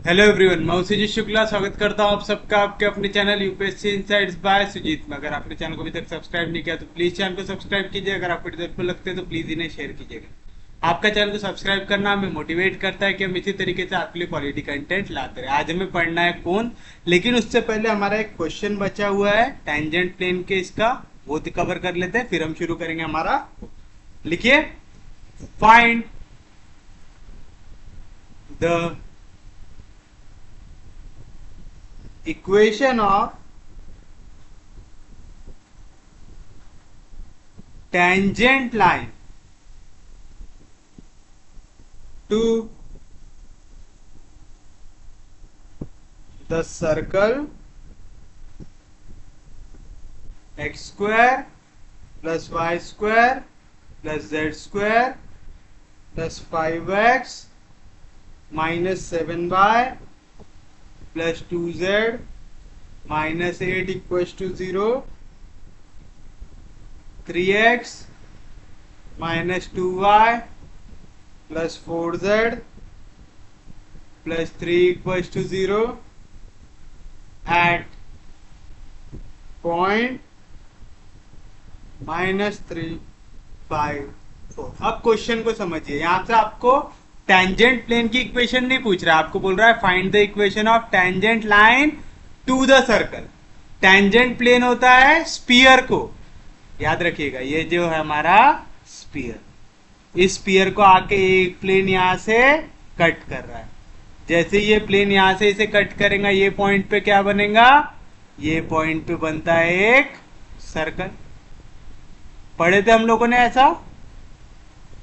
Hello everyone, मैं हूं सुजीत शुक्ला। स्वागत करता हूं आप सबका आपके अपने channel UPSC insights by Sujeet में। अगर आपने चैनल को अभी तक सब्सक्राइब नहीं किया तो प्लीज चैनल को सब्सक्राइब कीजिए। अगर आपको हेल्पफुल लगते हैं तो प्लीज इन्हें शेयर कीजिएगा। आपका चैनल को सब्सक्राइब करना हमें मोटिवेट करता है कि हम इसी तरीके से आपके लिए क्वालिटी कंटेंट लाते रहे। आज हमें पढ़ना है कौन, लेकिन उससे पहले हमारा एक क्वेश्चन बचा हुआ है टेंजेंट प्लेन के, इसका वो कवर कर लेते हैं, फिर हम शुरू करेंगे हमारा। लिखिए, find the equation of tangent line to the circle x square plus y square plus z square plus 5x minus 7y plus 2z minus 8 equals to 0, 3x minus 2y plus 4z plus 3 equals to 0 at point -354। अब question को समझिए। यहां से आपको tangent plane की equation नहीं पूछ रहा है, आपको बोल रहा है find the equation of tangent line to the circle. Tangent plane होता है स्पीयर को, याद रखिएगा, ये जो है हमारा स्पीयर, इस स्पीयर को आके एक प्लेन यहां से कट कर रहा है। जैसे ये प्लेन यहां से इसे कट करेगा, ये पॉइंट पे क्या बनेगा, ये पॉइंट पे बनता है एक सर्कल। पढ़े थे हम लोगों ने ऐसा,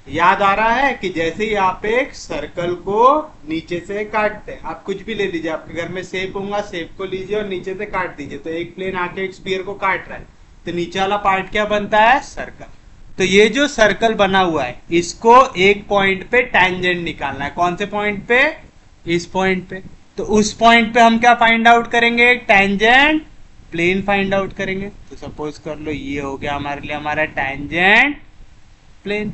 याद आ रहा है कि जैसे ही आप एक सर्कल को नीचे से काटते हैं, आप कुछ भी ले लीजिए, आपके घर में सेब होगा, सेब को लीजिए और नीचे से काट दीजिए, तो एक प्लेन आके एक स्फीयर को काट रहा है, तो नीचे वाला पार्ट क्या बनता है, सर्कल। तो ये जो सर्कल बना हुआ है, इसको एक पॉइंट पे टेंजेंट निकालना है। कौन से पॉइंट पे, इस पॉइंट पे। तो उस पॉइंट पे हम क्या फाइंड आउट करेंगे, टेंजेंट प्लेन फाइंड आउट करेंगे। तो सपोज कर लो ये हो गया हमारे लिए हमारा टेंजेंट प्लेन,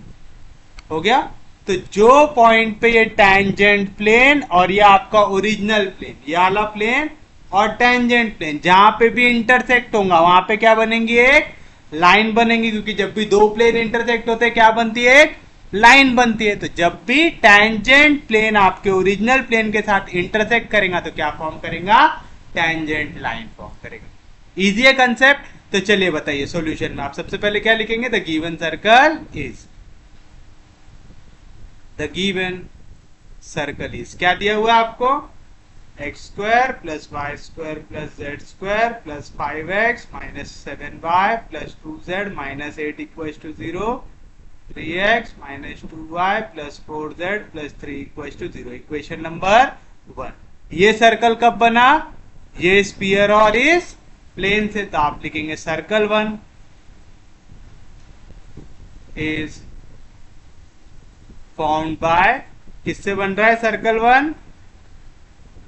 हो गया। तो जो पॉइंट पे ये टेंजेंट प्लेन और ये आपका ओरिजिनल प्लेन, ये वाला प्लेन और टेंजेंट प्लेन जहां पे भी इंटरसेक्ट होगा, वहां पे क्या बनेंगी, एक लाइन बनेगी। क्योंकि जब भी दो प्लेन इंटरसेक्ट होते हैं क्या बनती है, एक लाइन बनती है। तो जब भी टेंजेंट प्लेन आपके ओरिजिनल प्लेन के साथ इंटरसेक्ट करेगा तो क्या फॉर्म करेगा, टेंजेंट लाइन फॉर्म करेगा। इजी है कंसेप्ट। तो चलिए बताइए सॉल्यूशन में आप सबसे पहले क्या लिखेंगे, the given circle is, the given circle is, क्या दिया हुआ है आपको, x square plus Y square plus Z square plus 5x minus 7y plus 2z minus 8 equals to 0, 3x minus 2y plus 4z plus 3 equals to 0। Equation number 1। ये circle कब बना, ये spear और इस प्लेन से, तो आप लिखेंगे सर्कल 1 इज फॉर्म्ड बाय, किससे बन रहा है circle 1,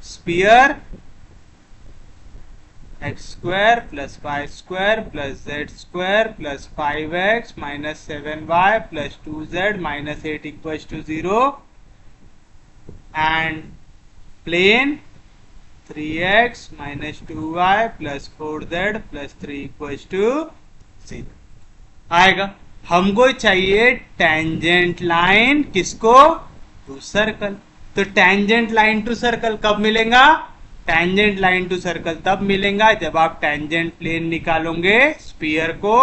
sphere x square plus Y square plus Z square plus 5x minus 7y plus 2z minus 8 equals to 0 and plane 3x minus 2y plus 4z plus 3 equals to 0 आएगा। हमको चाहिए tangent line, किसको, to circle. तो tangent line to circle कब मिलेगा, tangent line to circle तब मिलेगा जब आप टेंजेंट प्लेन निकालोगे स्पीयर को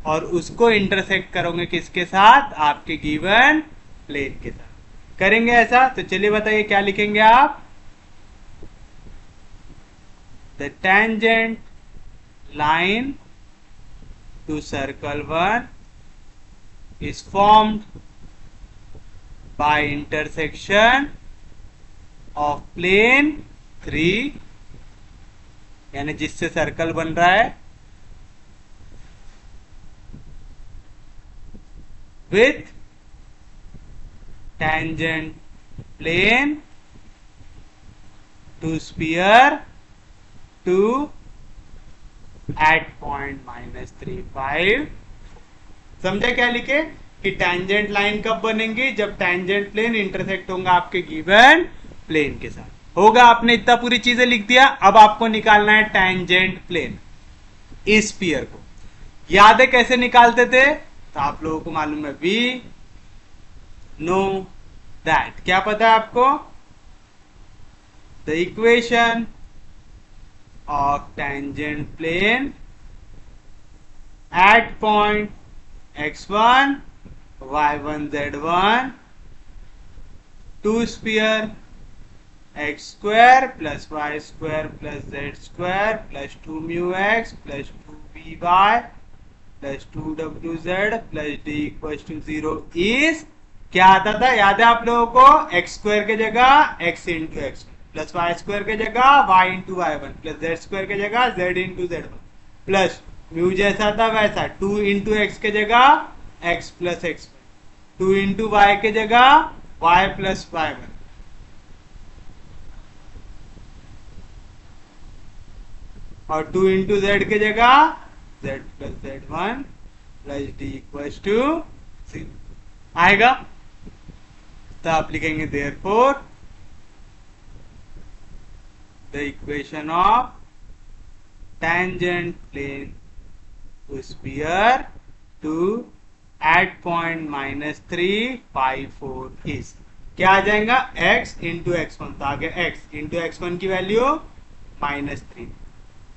और उसको इंटरसेक्ट करोगे किसके साथ, आपके गिवन प्लेन के साथ। करेंगे ऐसा, तो चलिए बताइए क्या लिखेंगे आप, the tangent line to circle 1 is formed by intersection of plane 3, यानी जिससे सर्कल बन रहा है, with tangent plane to sphere 2 at point -3,5। समझे क्या लिखे कि टेंजेंट लाइन कब बनेंगी, जब टेंजेंट प्लेन इंटरसेक्ट होगा आपके गिवन प्लेन के साथ। होगा, आपने इतना पूरी चीजें लिख दिया। अब आपको निकालना है टेंजेंट प्लेन इस स्फीयर को। याद है कैसे निकालते थे? तो आप लोगों को मालूम है, वी नो दैट। क्या पता है आपको? The equation of tangent plane at point x1 y1 z1 to sphere x square plus y square plus z square plus 2 mu x plus 2 by plus 2 wz plus d equals to 0 is क्या आता था? याद है आप लोगों को? x square के जगह x into x plus Y square के जगह y into y one plus Z square के जगह z into z one plus mu जैसा था वैसा 2 इंटू एक्स के जगह x plus x 2 into y के जगह y प्लस वाई वन और 2 इंटू जेड के जगह z plus z one plus d equal to 0 आएगा। तो आप लिखेंगे therefore the equation of tangent plane to sphere to at point -354 is क्या आ जाएगा? x इंटू एक्स वन, तो आगे x इंटू एक्स वन की वैल्यू -3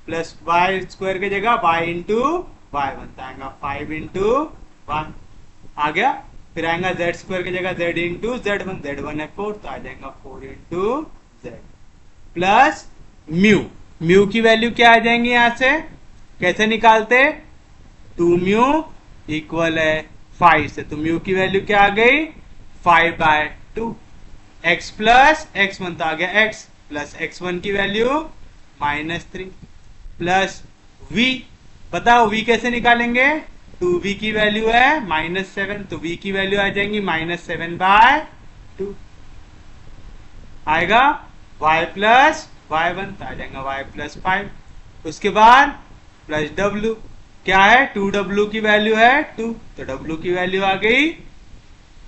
प्लस वाई स्क्वायर की जगह y इंटू वाई वन, तो आएगा 5 इंटू 1 आ गया। फिर आएगा z स्क्वायर की जगह z into z one, Z one है 4, तो आ जाएगा 4 into Z plus mu. Mu की वैल्यू क्या आ जाएंगी? यहां से कैसे निकालते? 2 म्यू इक्वल है 5 से, तो म्यू की वैल्यू क्या आ गई? 5/2 x प्लस एक्स वन, तो आ गया x प्लस एक्स वन की वैल्यू -3 प्लस v। बताओ v कैसे निकालेंगे? 2v की वैल्यू है -7, तो v की वैल्यू आ जाएंगी -7/2 आएगा y प्लस वाई वन, तो आ जाएगा y प्लस 5। उसके बाद प्लस w क्या है? 2w की वैल्यू है 2, तो w की वैल्यू आ गई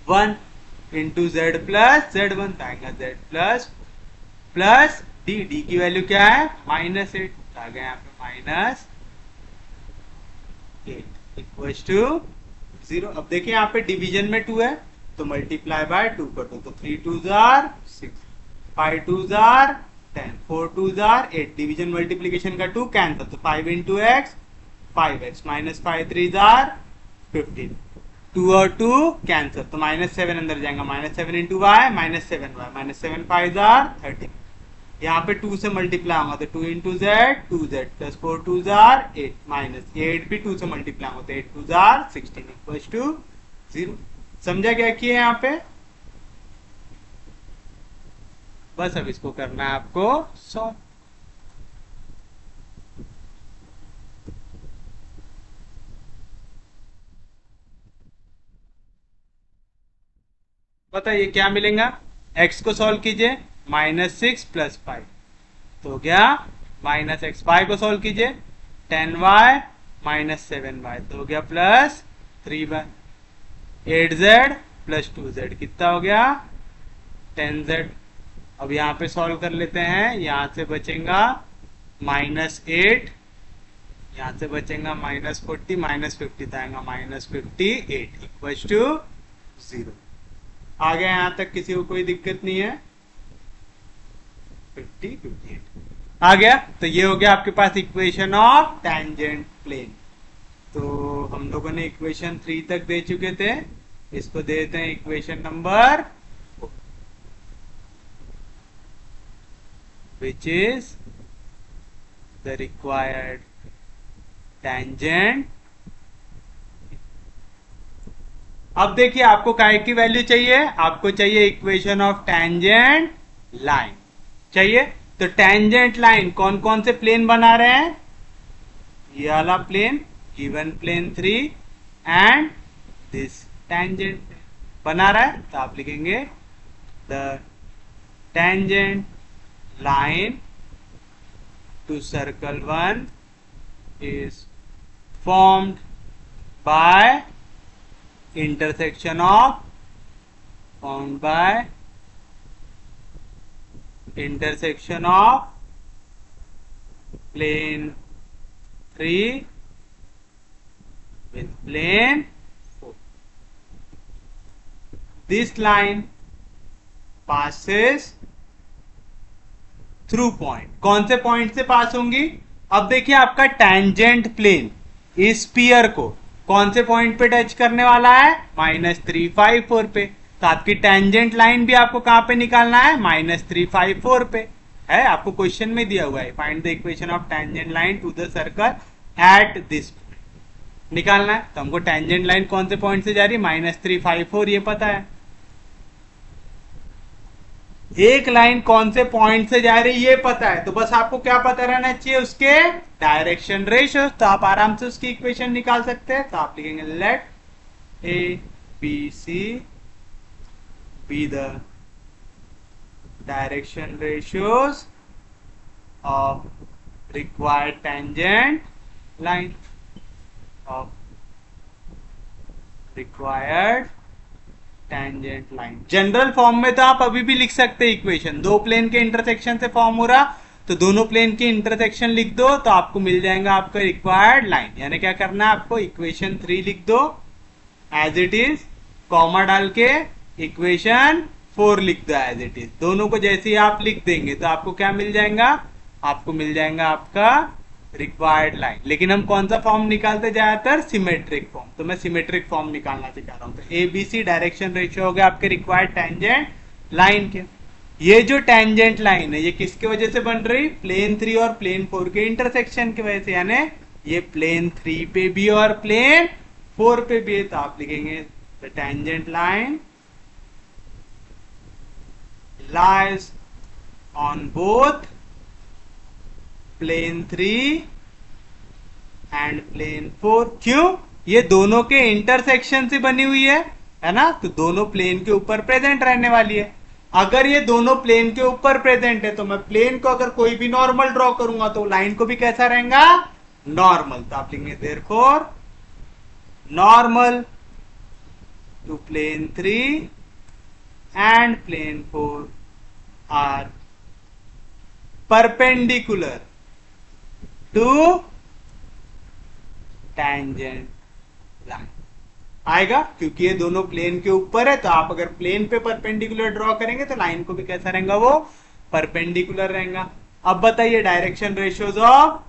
1 into Z plus z one, तो आएगा z plus plus d, d की वैल्यू क्या है? -8, तो आ गया यहाँ पे -8 इक्वल्स टू 0। अब देखिए यहाँ पे डिवीजन में 2 है, तो मल्टीप्लाई बाय 2 कर दो, तो 3 2 jar 6, 5 2 jar 10, 4 2 jar 8। Division multiplication का 2 कैंसिल, तो 5 into x 5x minus 5 3 jar 15, 2 और 2 कैंसिल, तो -7 अंदर जाएगा, -7 इंटू वाई -7y, -7 5 जार 13। यहाँ पे 2 से मल्टीप्लाई होगा, तो 2 into Z 2z plus 4 2 jar 8 minus 8 भी 2 से मल्टीप्लाई होगा, तो 8 2 जार 16 इक्वल्स टू 0। समझा क्या किया यहाँ पे? बस अब इसको करना है आपको सॉल्व। बताइए क्या मिलेगा? x को सॉल्व कीजिए, -6 प्लस 5, तो हो गया -x। y को सॉल्व कीजिए, 10y माइनस 7y, तो हो गया plus 3y। 8z plus 2z कितना हो गया? 10z। अब यहाँ पे सॉल्व कर लेते हैं, यहाँ से बचेगा -8, यहाँ से बचेगा -40, -50 आएगा -58 इक्वल्स टू 0। आ गया यहाँ तक? किसी को कोई दिक्कत नहीं है? 50 58 आ गया। तो ये हो गया आपके पास इक्वेशन ऑफ टेंजेंट प्लेन। तो हम लोगों ने इक्वेशन 3 तक दे चुके थे, इसको देते हैं equation number 4, which is the required tangent. अब देखिए आपको काय की वैल्यू चाहिए? आपको चाहिए इक्वेशन ऑफ टेंजेंट लाइन चाहिए। तो टेंजेंट लाइन कौन कौन से प्लेन बना रहे हैं? ये वाला plane, given plane 3 and this tangent बना रहा है, तो आप लिखेंगे the tangent line to circle 1 is formed by intersection of intersection of plane 3 with plane 4. This line passes through point. कौन से पॉइंट से पास होंगी? अब देखिए आपका टेंजेंट प्लेन इस स्फीयर को कौन से पॉइंट पे टच करने वाला है? -354 पे। तो आपकी टेंजेंट लाइन भी आपको कहां पे निकालना है? -354 पे है, आपको क्वेश्चन में दिया हुआ है। Find the equation of tangent line to the circle at this point निकालना है। तो हमको टेंजेंट लाइन कौन से पॉइंट से जा रही है? -354 ये पता है। एक लाइन कौन से पॉइंट से जा रही है ये पता है, तो बस आपको क्या पता रहना चाहिए? उसके डायरेक्शन रेशियो। तो आप आराम से उसकी इक्वेशन निकाल सकते हैं। तो आप लिखेंगे let a b c be the direction ratios of required tangent line of required tangent line। General form में तो आप अभी भी लिख सकते हैं इक्वेशन। दो प्लेन के इंटरसेक्शन से फॉर्म हो रहा, तो दोनों प्लेन के इंटरसेक्शन लिख दो, तो आपको मिल जाएगा आपका रिक्वायर्ड लाइन। यानी क्या करना है आपको? इक्वेशन 3 लिख दो एज इट इज, कॉमा डाल के इक्वेशन 4 लिख दो एज इट इज। दोनों को जैसे ही आप लिख देंगे तो आपको क्या मिल जाएगा? आपको मिल जाएगा आपका रिक्वायर्ड लाइन। लेकिन हम कौन सा फॉर्म निकालते ज्यादातर? Symmetric form. तो मैं सिमेट्रिक फॉर्म निकालना सिखा रहा हूं। तो एबीसी डायरेक्शन रेशियो हो गया आपके रिक्वायर्ड टेंजेंट लाइन के। ये जो टेंजेंट लाइन है ये किसके वजह से बन रही? प्लेन 3 और प्लेन 4 के इंटरसेक्शन की वजह से। यानी ये प्लेन 3 पे भी और प्लेन 4 पे भी है। तो आप लिखेंगे the tangent line lies on both plane 3 and plane 4। क्यों? ये दोनों के इंटरसेक्शन से बनी हुई है ना? तो दोनों प्लेन के ऊपर प्रेजेंट रहने वाली है। अगर ये दोनों प्लेन के ऊपर प्रेजेंट है तो मैं प्लेन को अगर कोई भी नॉर्मल ड्रॉ करूंगा तो लाइन को भी कैसा रहेगा? नॉर्मल। तो आप लिखेंगे therefore normal to plane 3 and plane 4 are perpendicular to tangent line। आएगा क्योंकि ये दोनों प्लेन के ऊपर है, तो आप अगर प्लेन पे परपेंडिकुलर ड्रॉ करेंगे तो लाइन को भी कैसा रहेगा? वो परपेंडिकुलर रहेगा। अब बताइए direction ratios of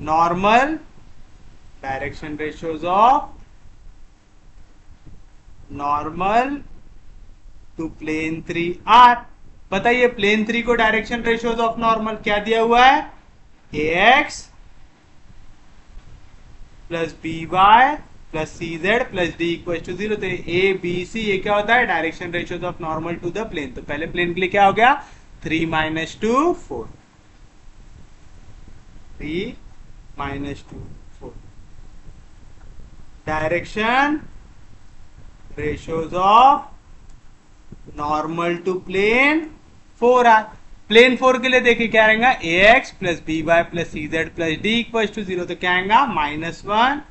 normal, direction ratios of normal to plane 3 are. बताइए प्लेन 3 को डायरेक्शन रेशियोज ऑफ नॉर्मल क्या दिया हुआ है? ax plus B Y plus C z plus d equal to 0। तो ए बी सी ये क्या होता है? Direction ratios of normal to the plane. तो पहले प्लेन के लिए क्या हो गया? 3 - 2 4, 3 - 2 4। Direction ratios of normal to plane 4 are. Plane 4 के लिए देखिए क्या रहेगा? ax plus B Y plus C z plus d equal to 0। तो क्या आएगा? -1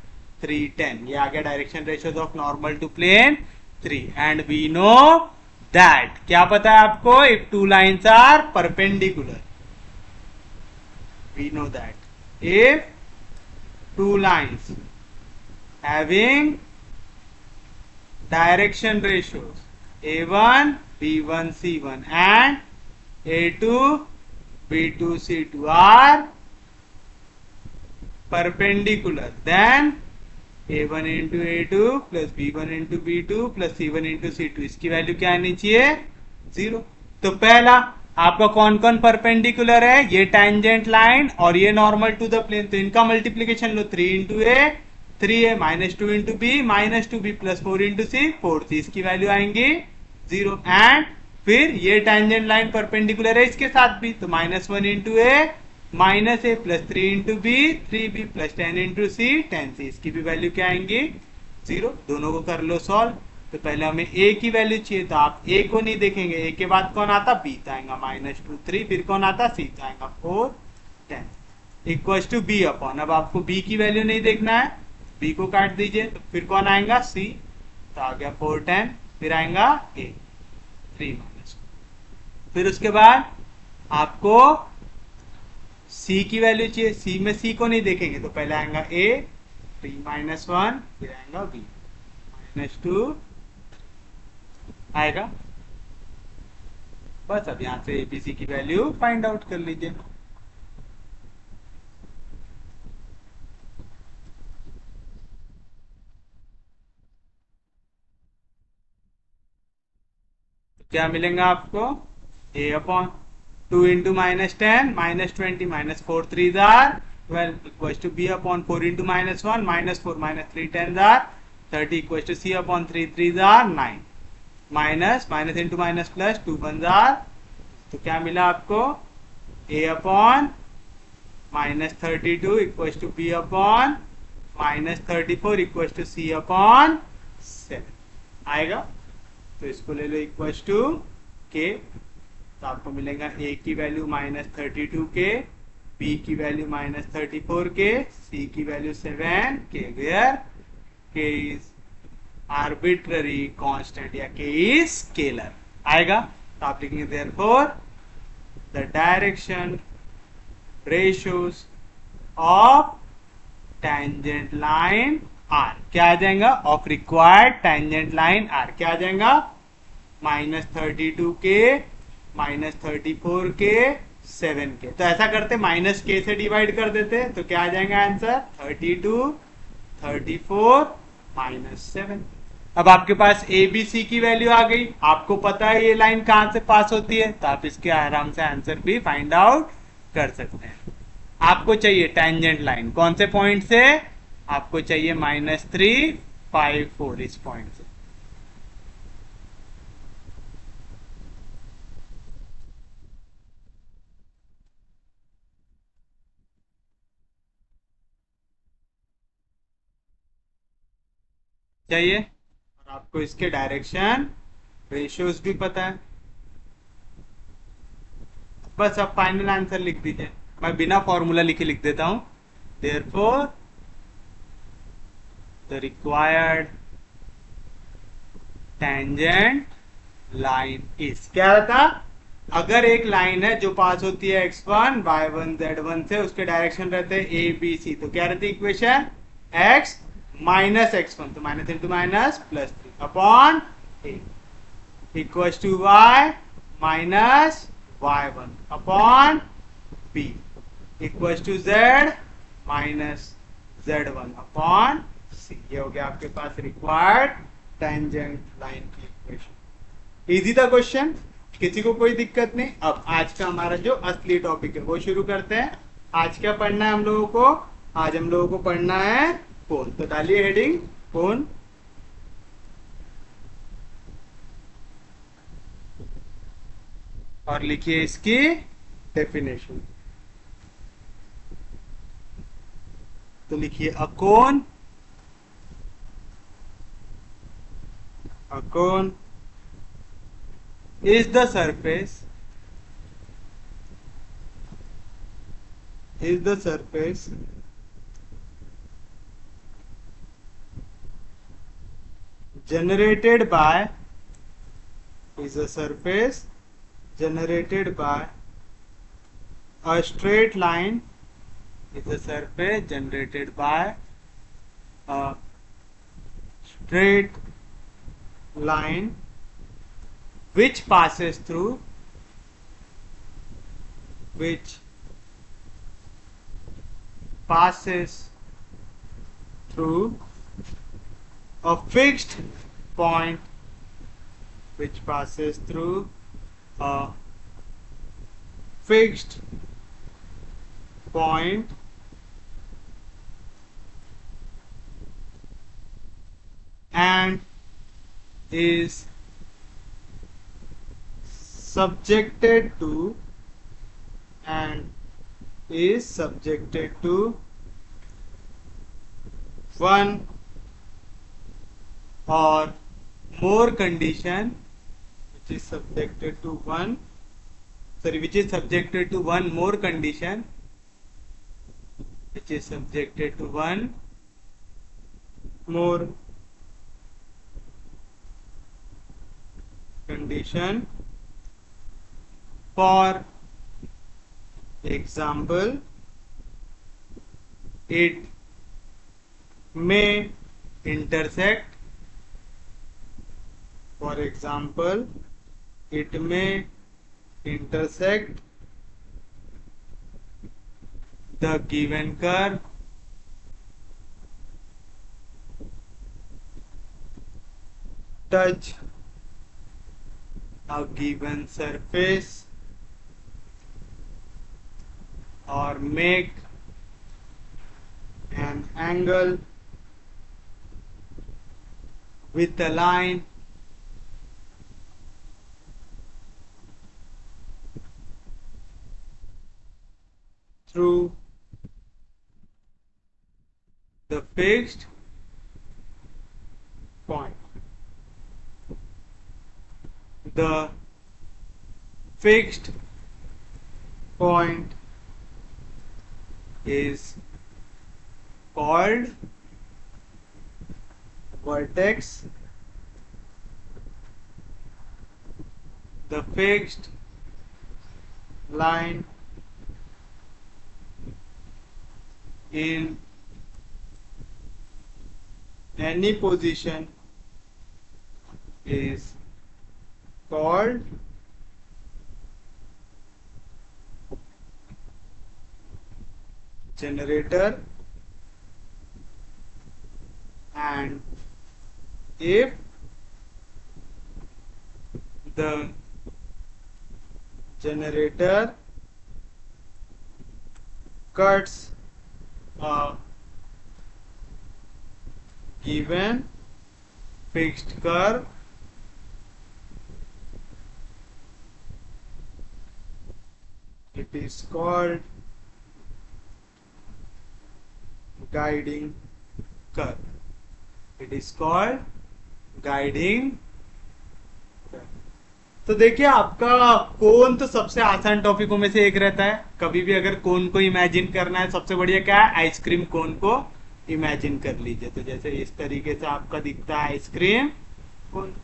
3 10। ये आ गया direction ratios of normal to plane 3। And we know that, क्या पता है आपको? If two lines are perpendicular, we know that if two lines having direction ratios a1 b1 c1 and a2 b2 c2 are perpendicular, then a1 into a2 plus b1 into b2 plus c1 into c2 इसकी value क्या आनी चाहिए? 0। तो पहला आपका कौन कौन perpendicular है? ये टेंजेंट लाइन और ये नॉर्मल टू द प्लेन। तो इनका मल्टीप्लीकेशन लो, 3 into a 3 है, -2 into b -2b plus 4 into c 4। तो इसकी वैल्यू आएंगी 0। एंड फिर ये टेंजेंट लाइन परपेंडिकुलर है इसके साथ भी, तो -1 into a -a plus 3 into b 3b plus 10 into c 10c। इसकी भी वैल्यू क्या आएंगी? 0। दोनों को कर लो सॉल्व। तो पहले हमें a की वैल्यू चाहिए, तो आप a को नहीं देखेंगे। a के बाद कौन आता? b आएगा -2 3, फिर कौन आता? c आएगा 4 10 इक्वल टू b अपॉन। अब आपको b की वैल्यू नहीं देखना है, b को काट दीजिए, तो फिर कौन आएगा? c। तो आ गया 4 10 फिर आएगा a 3 माइनस। फिर उसके बाद आपको c की वैल्यू चाहिए, c में c को नहीं देखेंगे तो पहले आएगा a 3 माइनस 1, फिर आएगा b -2 आएगा। बस अब यहां से एबीसी की वैल्यू फाइंड आउट कर लीजिए। क्या मिलेगा आपको, a अपॉन 2 इंटू -10 -20 -4 3 जार 12 equal to b upon 4 into -1 -4 -3 10 जार 30 इक्वल टू c अपॉन 3 3 जार 9 minus minus into minus plus 2 1 जार। तो क्या मिला आपको, a upon -32 equal to b upon -34 equal to c upon 7 आएगा। तो इसको ले लो इक्वल टू के, तो आपको मिलेगा a की वैल्यू -32 के, b की वैल्यू -34 के, c की वैल्यू 7 के, where k is arbitrary constant या k इज स्केलर आएगा। तो आप लिखेंगे therefore the direction ratios of tangent line are, क्या आ जाएगा, of required tangent line are क्या आ जाएगा, -32 के, -34 के, 7 के। तो ऐसा करते -k से डिवाइड कर देते तो क्या आ जाएगा आंसर, 32 34 -7। अब आपके पास ए बी सी की वैल्यू आ गई, आपको पता है ये लाइन कहां से पास होती है, तो आप इसके आराम से आंसर भी फाइंड आउट कर सकते हैं। आपको चाहिए टेंजेंट लाइन कौन से पॉइंट से, आपको चाहिए -3 5 4 इस पॉइंट से। चाहिए और आपको इसके डायरेक्शन रेशियोज भी पता है। बस अब फाइनल आंसर लिख दीजिए, मैं बिना फॉर्मूला लिखे लिख देता हूं। Therefore the required tangent line is, क्या रहता, अगर एक लाइन है जो पास होती है x1 y1 z1 से, उसके डायरेक्शन रहते हैं a b c, तो क्या रहती है इक्वेशन, x माइनस x1 तो minus into minus plus 3 upon a equal to y minus y1 upon b equal to z minus z1 upon c। ये हो गया आपके पास रिक्वायर्ड टेंजेंट लाइन की इक्वेशन। इजी था क्वेश्चन, किसी को कोई दिक्कत नहीं। अब आज का हमारा जो असली टॉपिक है वो शुरू करते हैं। आज क्या पढ़ना है हम लोगों को, आज हम लोगों को पढ़ना है कोण। तो डालिए हेडिंग कोण, और लिखिए इसकी डेफिनेशन। तो लिखिए अ कोण is the surface generated by a straight line, is a surface generated by a straight line which passes through a fixed point, and is subjected to one or more condition, which is subjected to one more condition, condition. For example, it may intersect. For example, it may intersect the given curve touch a given surface or make an angle with a line through the fixed point. The fixed point is called vertex. The fixed line in any position is called generator, and if the generator cuts a given fixed curve, it is called guiding curve. It is called guiding curve. तो देखिए, आपका कोन तो सबसे आसान टॉपिकों में से एक रहता है. कभी भी अगर कोन को इमेजिन करना है, सबसे बढ़िया क्या है, आइसक्रीम कोन को इमेजिन कर लीजिए. तो जैसे इस तरीके से आपका दिखता है आइसक्रीम कोन,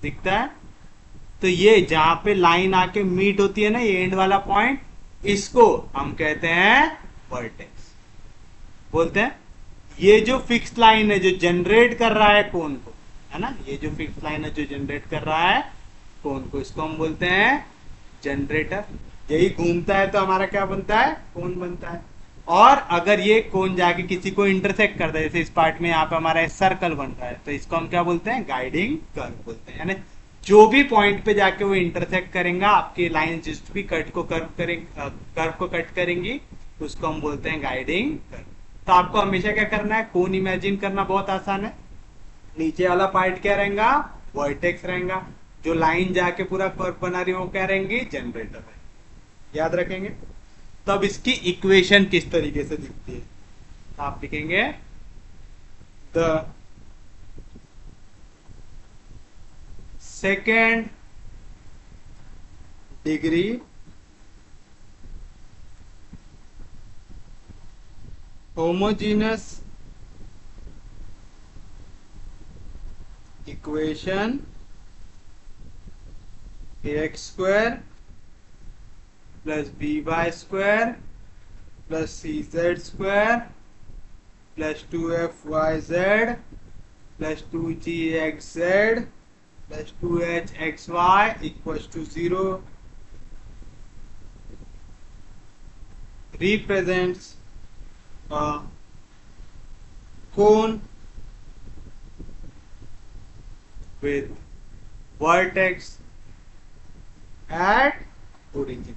दिखता है. तो ये जहां पे लाइन आके मीट होती है ना, ये एंड वाला पॉइंट, इसको हम कहते हैं वर्टेक्स बोलते हैं. ये जो फिक्स लाइन है जो जनरेट कर रहा है कोन को, है ना, ये जो फिक्स लाइन है जो जनरेट कर रहा है कोन को, इसको हम बोलते हैं जनरेटर. यही घूमता है तो हमारा क्या बनता है, कोन बनता है. और अगर ये कोन जाके किसी को इंटरसेक्ट करता है, जैसे इस पार्ट में यहाँ पे हमारा सर्कल बन रहा है, तो इसको हम क्या बोलते हैं, गाइडिंग कर्व बोलते हैं. यानी जो भी पॉइंट पे जाके वो इंटरसेक्ट करेगा, आपकी लाइन जिस भी कट को कर्व को कट करेंगी, उसको हम बोलते हैं गाइडिंग कर्व. तो आपको हमेशा क्या करना है, कोन इमेजिन करना बहुत आसान है. नीचे वाला पार्ट क्या रहेगा, वर्टेक्स रहेगा. जो लाइन जाके पूरा कर्व बना रही है वो क्या रहेंगी, जनरेटर है. याद रखेंगे. तब इसकी इक्वेशन किस तरीके से दिखती है, आप लिखेंगे the second degree homogeneous equation ax square plus by square plus cz square plus 2fyz plus 2gxz plus 2hxy equals to 0 represents a cone with vertex at origin.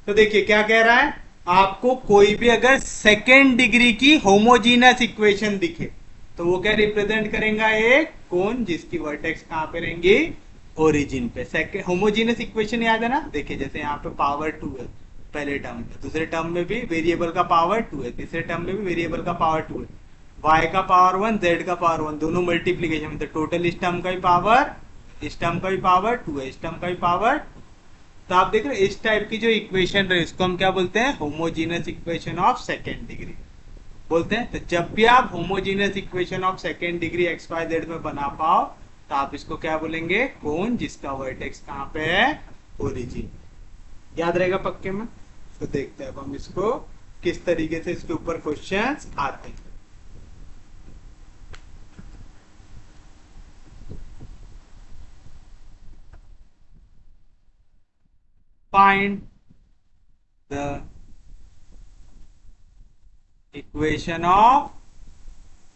तो देखिए क्या कह रहा है, आपको कोई भी अगर सेकेंड डिग्री की होमोजीनस इक्वेशन दिखे तो वो क्या रिप्रेजेंट करेगा, एक कोन जिसकी वर्टेक्स कहां पे रहेंगी, ओरिजिन पे. सेकेंड होमोजीनस इक्वेशन याद है ना. देखिए जैसे यहाँ पे पावर 2 है पहले टर्म में, दूसरे टर्म में भी वेरिएबल का पावर 2 है, तीसरे टर्म में भी वेरिएबल का पावर 2 है, y का पावर 1, z का पावर 1, दोनों मल्टीप्लीकेशन में. तो टोटल इस टर्म का भी पावर, इस टर्म का भी पावर 2 है, इस टर्म का भी पावर. तो आप देख रहे हैं इस टाइप की जो इक्वेशन रहे इसको हम क्या बोलते हैं, homogeneous equation of second degree बोलते हैं. तो जब भी आप homogeneous equation of second degree x y z में बना पाओ तो आप इसको क्या बोलेंगे, कोन जिसका वर्टेक्स कहाँ पे है, ओरिजिन। याद रहेगा पक्के में। तो देखते हैं अब हम इसको किस तरीके से इसके ऊपर क्वेश्चंस आते हैं। Find the equation of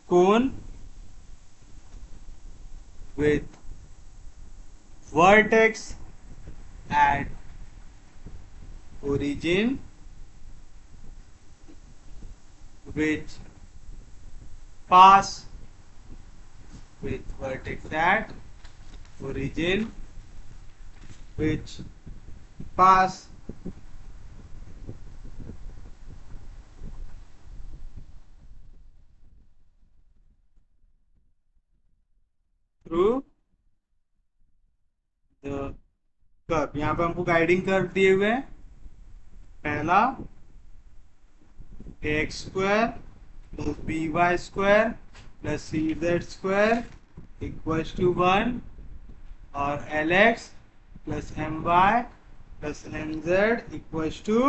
cone with vertex at origin which pass with vertex at origin which pass through the curve. यहाँ पे हमको गाइडिंग कर्व दिए हुए हैं। पहला x square plus B Y square plus C Z square equal to 1 और l x plus m y plus m z equal to.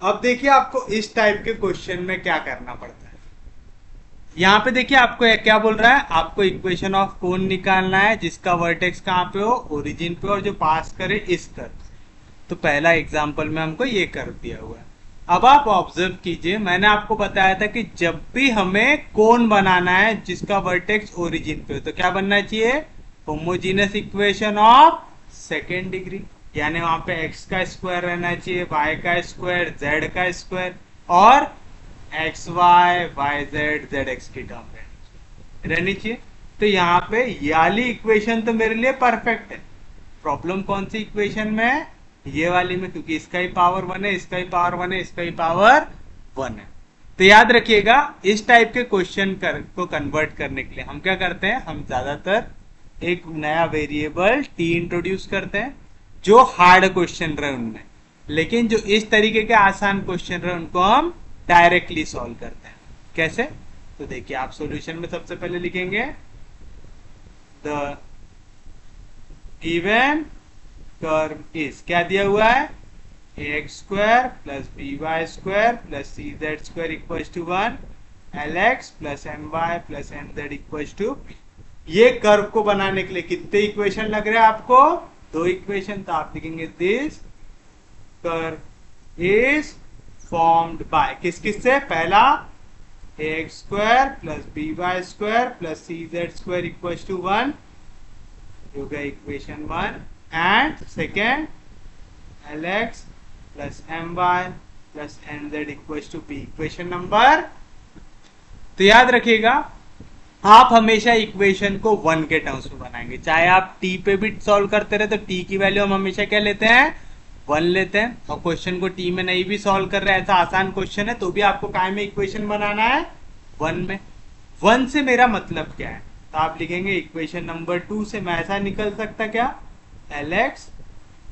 अब देखिए आपको इस टाइप के क्वेश्चन में क्या करना पड़ता है। यहाँ पे देखिए आपको क्या बोल रहा है, आपको इक्वेशन ऑफ कोन निकालना है जिसका वर्टेक्स कहाँ पे हो, ओरिजिन पे, और जो पास करे इस कर्व। तो पहला एग्जांपल में हमको ये कर्व दिया हुआ है। अब आप ऑब्जर्व कीजिए, मैंने आपको बताया था कि जब भी हमें कोन बनाना है जिसका वर्टेक्स ओरिजिन पे हो तो क्या बनना चाहिए, homogeneous equation of second degree, यानी वहां पे एक्स का स्क्वायर रहना चाहिए, वाई का स्क्वायर, जेड का स्क्वायर, और x y y z z x की टर्म रहनी चाहिए। तो यहाँ पे ये वाली इक्वेशन तो मेरे लिए परफेक्ट है। प्रॉब्लम कौन सी इक्वेशन में है, ये वाली में, क्योंकि इसका ही पावर 1 है, इसका ही पावर 1 है, इसका ही पावर 1 है। तो याद रखिएगा इस टाइप के क्वेश्चन को कन्वर्ट करने के लिए हम क्या करते हैं, हम ज्यादातर एक नया वेरिएबल टी इंट्रोड्यूस करते हैं जो हार्ड क्वेश्चन रहे उनमें, लेकिन जो इस तरीके के आसान क्वेश्चन रहे उनको हम डायरेक्टली सॉल्व करते हैं। कैसे, तो देखिए आप सॉल्यूशन में सबसे पहले लिखेंगे द गिवन कर्व इज, क्या दिया हुआ है, x square plus B Y square plus C Z square equal to 1, l x plus m y plus m z equal to. ये कर्व को बनाने के लिए कितने इक्वेशन लग रहे हैं आपको, 2 इक्वेशन। तो आप लिखेंगे this curve is formed by किस किस से, पहला x square plus B Y square plus C Z square equal to 1 हो गया equation 1, and second l x plus m y plus n z equal to b, equation number. तो याद रखिएगा आप हमेशा इक्वेशन को 1 के टर्म्स में बनाएंगे, चाहे आप टी पे भी सॉल्व करते रहे तो टी की वैल्यू हम हमेशा क्या लेते हैं, 1 लेते हैं। और क्वेश्चन को टी में नहीं भी सॉल्व कर रहे, ऐसा आसान क्वेश्चन है तो भी आपको काय में इक्वेशन बनाना है, 1 में। 1 से मेरा मतलब क्या है, तो आप लिखेंगे इक्वेशन नंबर 2 से मैं ऐसा निकल सकता क्या, l x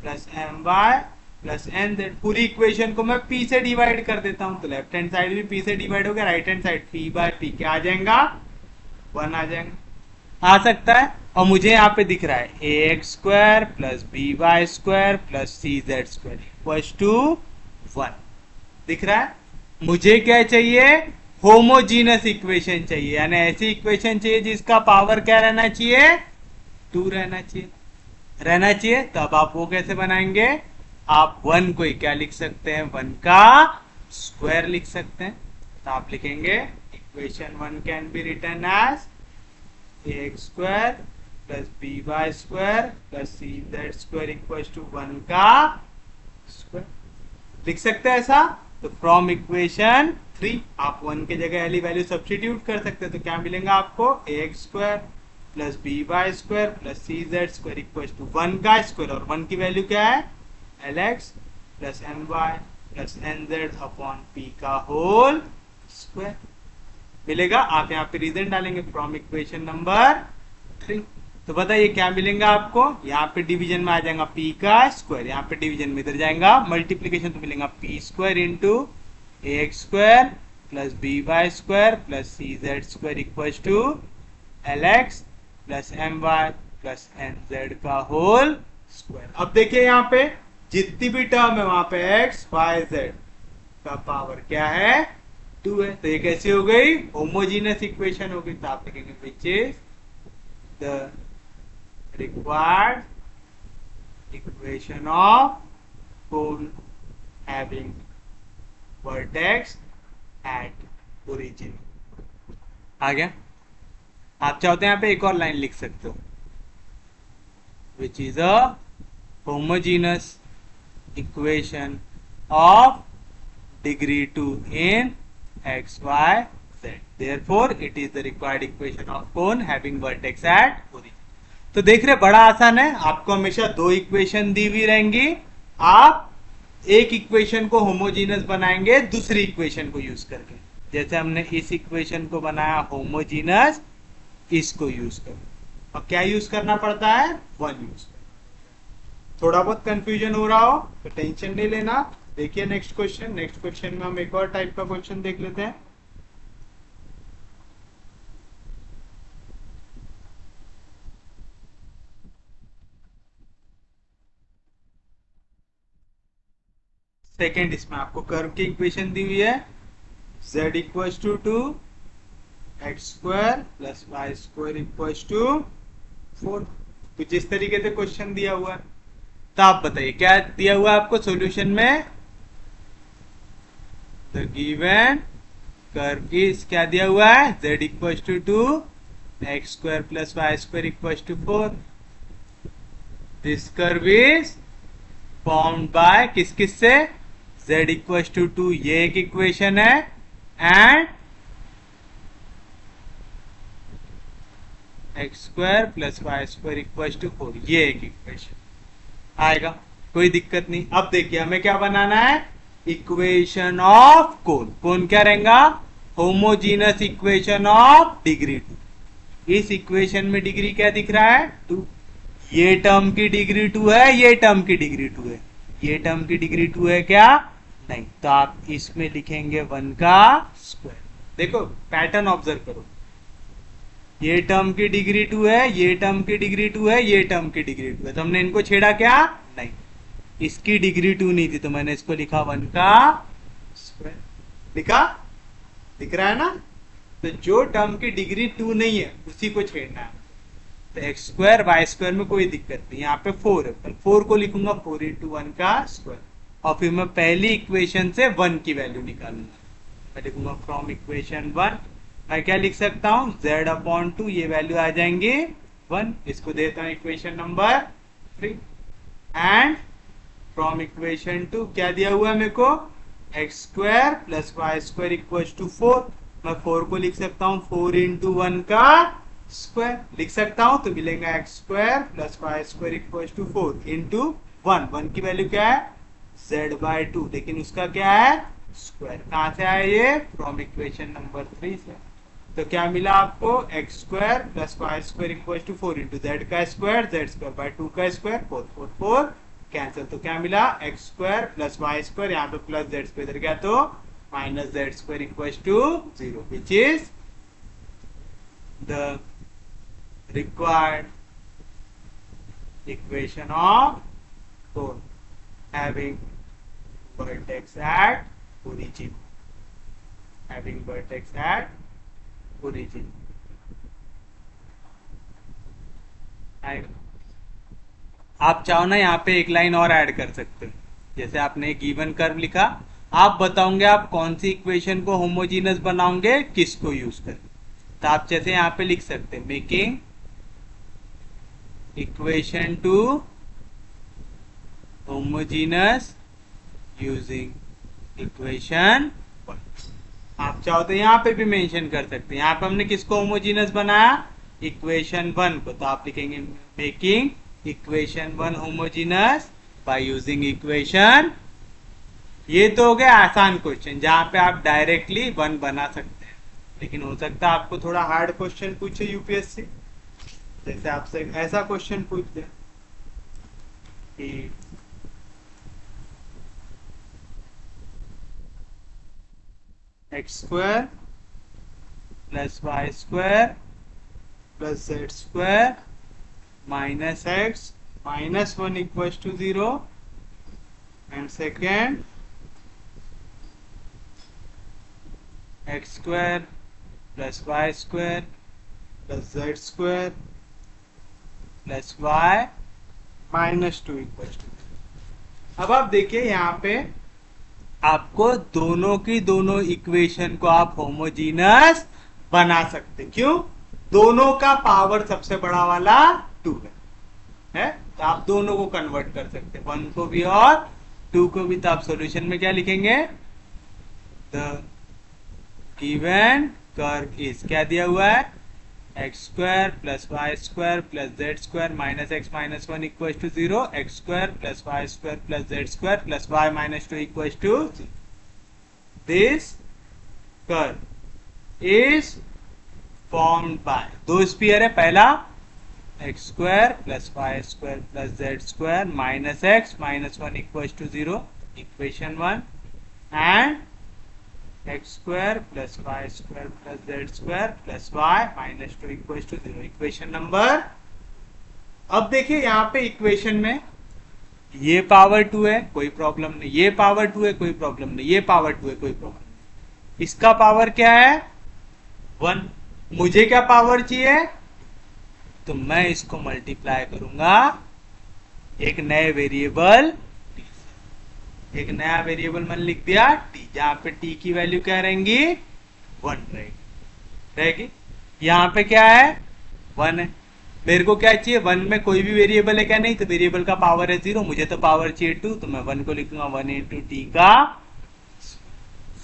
plus m y plus n z, पूरी इक्वेशन को मैं पी से डिवाइड कर देता हूं, तो लेफ्ट हैंड साइड भी पी से डिवाइड हो गया, right hand side p by p क्या आ जाएगा, 1 आ जाएगा, आ सकता है। और मुझे यहाँ पे दिख रहा है A x square plus B Y square plus C Z square equal to 1 दिख रहा है। मुझे क्या चाहिए, होमोजीनियस इक्वेशन चाहिए, यानी ऐसी इक्वेशन चाहिए जिसका पावर क्या रहना चाहिए, 2 रहना चाहिए। तब आप वो कैसे बनाएंगे, आप 1 को क्या लिख सकते हैं, 1 का स्क्वायर लिख सकते हैं। तो आप लिखेंगे equation 1 can be written as x square plus B Y square plus C Z square equal to 1 का स्क्वायर लिख सकते हैं ऐसा। तो फ्रॉम इक्वेशन 3 आप 1 के जगह वाली वैल्यू सब्स्टिट्यूट कर सकते हैं, तो क्या मिलेगा आपको, x square plus B Y square plus C Z square equal to 1 का स्क्वायर, और 1 की वैल्यू क्या है, l x plus m y plus n z upon p का होल स्क्वायर मिलेगा। आप यहाँ पे रीजन डालेंगे फ्रॉम इक्वेशन नंबर 3, तो बताइए क्या मिलेगा आपको, यहाँ पे डिवीजन में आ जाएगा पी का स्क्वायर, यहाँ पे डिवीजन में इधर जाएगा मल्टीप्लीकेशन, तो मिलेगा p square into a x square plus B Y square plus C Z square equal to LX plus MY plus NZ का होल स्क्वायर। अब देखिए यहाँ पे जितनी भी टर्म है वहां पे X Y Z का पावर क्या है 2 है, तो ये कैसी हो गई होमोजीनियस इक्वेशन होगी। तो आप लिखेंगे विच is the required equation of cone having vertex at origin। आ गया। आप चाहते हैं यहाँ पे एक और लाइन लिख सकते हो, विच is a homogeneous equation of degree 2 in x y z, therefore it is the required equation of cone having vertex at origin। तो देख रहे बड़ा आसान है, आपको हमेशा दो इक्वेशन दी हुई रहेंगी, आप एक इक्वेशन को होमोजीनस बनाएंगे दूसरी इक्वेशन को यूज करके। जैसे हमने इस इक्वेशन को बनाया होमोजीनस, इसको यूज करो। और क्या यूज करना पड़ता है 1 यूज करना। थोड़ा बहुत कंफ्यूजन हो रहा हो तो टेंशन नहीं लेना। देखिए नेक्स्ट क्वेश्चन। नेक्स्ट क्वेश्चन में हम एक और टाइप का क्वेश्चन देख लेते हैं। सेकेंड, इसमें आपको कर्व की इक्वेशन दी हुई है z equal to x square plus Y square equal to 4। तो जिस तरीके से क्वेश्चन दिया हुआ है, तो आप बताइए क्या दिया हुआ है आपको सॉल्यूशन में। द गिवन कर्व इज क्या दिया हुआ है z equal to x square plus Y square equal to 4। This curve is formed by किस किस से z इक्वल टू ये एक इक्वेशन है and x square plus Y square equal to 4 ये एक इक्वेशन आएगा, कोई दिक्कत नहीं। अब देखिए हमें क्या बनाना है इक्वेशन ऑफ कोन। कोन क्या रहेगा होमोजीनस इक्वेशन ऑफ डिग्री 2। इस इक्वेशन में डिग्री क्या दिख रहा है 2। ये टर्म की डिग्री 2 है, ये टर्म की डिग्री 2 है, ये टर्म की डिग्री 2 है क्या नहीं। तो आप इसमें लिखेंगे 1 का स्क्वायर। देखो पैटर्न ऑब्जर्व करो, ये टर्म की डिग्री 2 है, ये टर्म की डिग्री 2 है, ये टर्म की डिग्री 2 है। तो हमने इनको छेड़ा क्या नहीं, इसकी डिग्री 2 नहीं थी तो मैंने इसको लिखा 1 का स्क्वायर। लिखा दिख रहा है ना। तो जो टर्म की डिग्री 2 नहीं है उसी को छेड़ना है। तो एक्स स्क्वायर वाई स्क्वायर में कोई दिक्कत नहीं, यहाँ पे 4 है, पर 4 को लिखूंगा 4 इंटू 1 का स्क्वायर। और फिर मैं पहली इक्वेशन से 1 की वैल्यू निकालूंगा। मैं लिखूंगा फ्रॉम इक्वेशन 1 मैं क्या लिख सकता हूँ z अपॉन 2, ये वैल्यू आ जाएंगे 1। इसको देता हूँ equation number 3 and from equation 2 क्या दिया हुआ है मेरे को x square plus Y square equal to 4। मैं 4 को लिख सकता हूँ 4 इंटू 1 का स्क्वायर लिख सकता हूं। तो मिलेगा x square plus Y square equal to 4 into 1 की वैल्यू क्या है z बाय 2, लेकिन उसका क्या है स्क्वायर। कहां से आया ये फ्रॉम इक्वेशन नंबर 3 से। तो क्या मिला आपको x square plus Y square equal to 4 into z का स्क्वायर, जेड स्क्वायर बाय 2 का स्क्वायर, 4 4 4 कैंसिल। तो क्या मिला x square plus Y square, यहाँ पे प्लस जेड स्क्वायर इधर गया तो minus Z square equal to 0 which is the required equation of cone having vertex at origin, having vertex at origin। आप चाहो ना यहाँ पे एक लाइन और ऐड कर सकते हो। जैसे आपने गिवन कर्व लिखा, आप बताओगे आप कौन सी इक्वेशन को होमोजीनस बनाओगे किसको यूज कर। तो आप जैसे यहाँ पे लिख सकते हैं making equation to homogeneous using equation 1। आप चाहो तो यहाँ पे भी मेंशन कर सकते हैं। यहाँ पे हमने किसको होमोजीनस बनाया इक्वेशन 1 को, तो आप लिखेंगे making equation 1 homogeneous by using equation. ये तो हो गया आसान क्वेश्चन जहां पे आप डायरेक्टली 1 बना सकते हैं, लेकिन हो सकता है आपको थोड़ा हार्ड क्वेश्चन पूछे यूपीएससी। जैसे आपसे ऐसा क्वेश्चन पूछ दे कि x square plus Y square plus Z square minus x minus 1 equals to 0 and second x square plus Y square plus Z square plus Y minus 2 equals to. अब आप देखिए यहाँ पे आपको दोनों की दोनों इक्वेशन को आप होमोजीनस बना सकते। क्यों? दोनों का पावर सबसे बड़ा वाला 2 है तो आप दोनों को कन्वर्ट कर सकते हैं, 1 को भी और 2 को भी। तो आप सॉल्यूशन में क्या लिखेंगे? द गिवन कर्व इज, क्या दिया हुआ है? X square plus Y square plus Z square minus x minus 1 equal to 0, x square plus Y square plus Z square plus Y minus 2 equal to 0। This curve is formed by दो sphere है, पहला x square plus Y square plus Z square minus x minus 1 equal to 0 equation 1, and x square plus Y square plus Z square plus Y minus 2 equal to 0 equation number. अब देखिए यहाँ पे equation में ये power 2 है, कोई problem नहीं, ये पावर 2 है, कोई प्रॉब्लम नहीं, ये पावर 2 है, कोई प्रॉब्लम नहीं। इसका पावर क्या है? 1। मुझे क्या पावर चाहिए? तो मैं इसको मल्टीप्लाई करूंगा एक नए वेरिएबल, एक नया वेरिएबल मैंने लिख दिया t, जहां पे t की वैल्यू क्या रहेंगी? 1 रहेगी। यहाँ पे क्या है? 1 है। मेरे को क्या चाहिए? 1 में कोई भी वेरिएबल है क्या? नहीं, तो वेरिएबल का पावर है 0, मुझे तो पावर चाहिए 2, तो मैं 1 को लिखूंगा 1 इंटू टी का।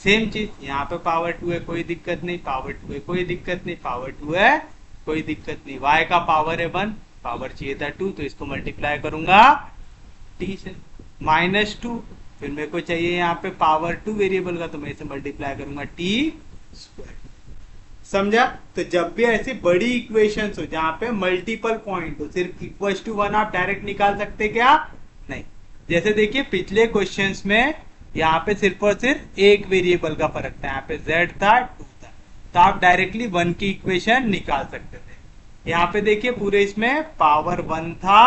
सेम चीज यहाँ पे पावर 2 है, कोई दिक्कत नहीं, पावर 2 है, कोई दिक्कत नहीं, पावर 2 है, कोई दिक्कत नहीं। y का पावर है 1, पावर चाहिए था 2, तो इसको मल्टीप्लाई करूंगा t से माइनस 2, फिर मेरे को चाहिए यहाँ पे पावर 2 वेरिएबल का, तो मैं इसे मल्टीप्लाई करूंगा t स्क्वायर। समझा? तो जब भी ऐसी बड़ी इक्वेशंस हो जहां पे मल्टीपल पॉइंट हो, सिर्फ इक्वल टू 1 आप डायरेक्ट निकाल सकते क्या? नहीं। जैसे देखिए पिछले क्वेश्चंस में यहाँ पे सिर्फ और सिर्फ एक वेरिएबल का फर्क था, यहाँ पे z था 2 था, तो आप डायरेक्टली 1 की इक्वेशन निकाल सकते थे। यहाँ पे देखिए पूरे इसमें पावर 1 था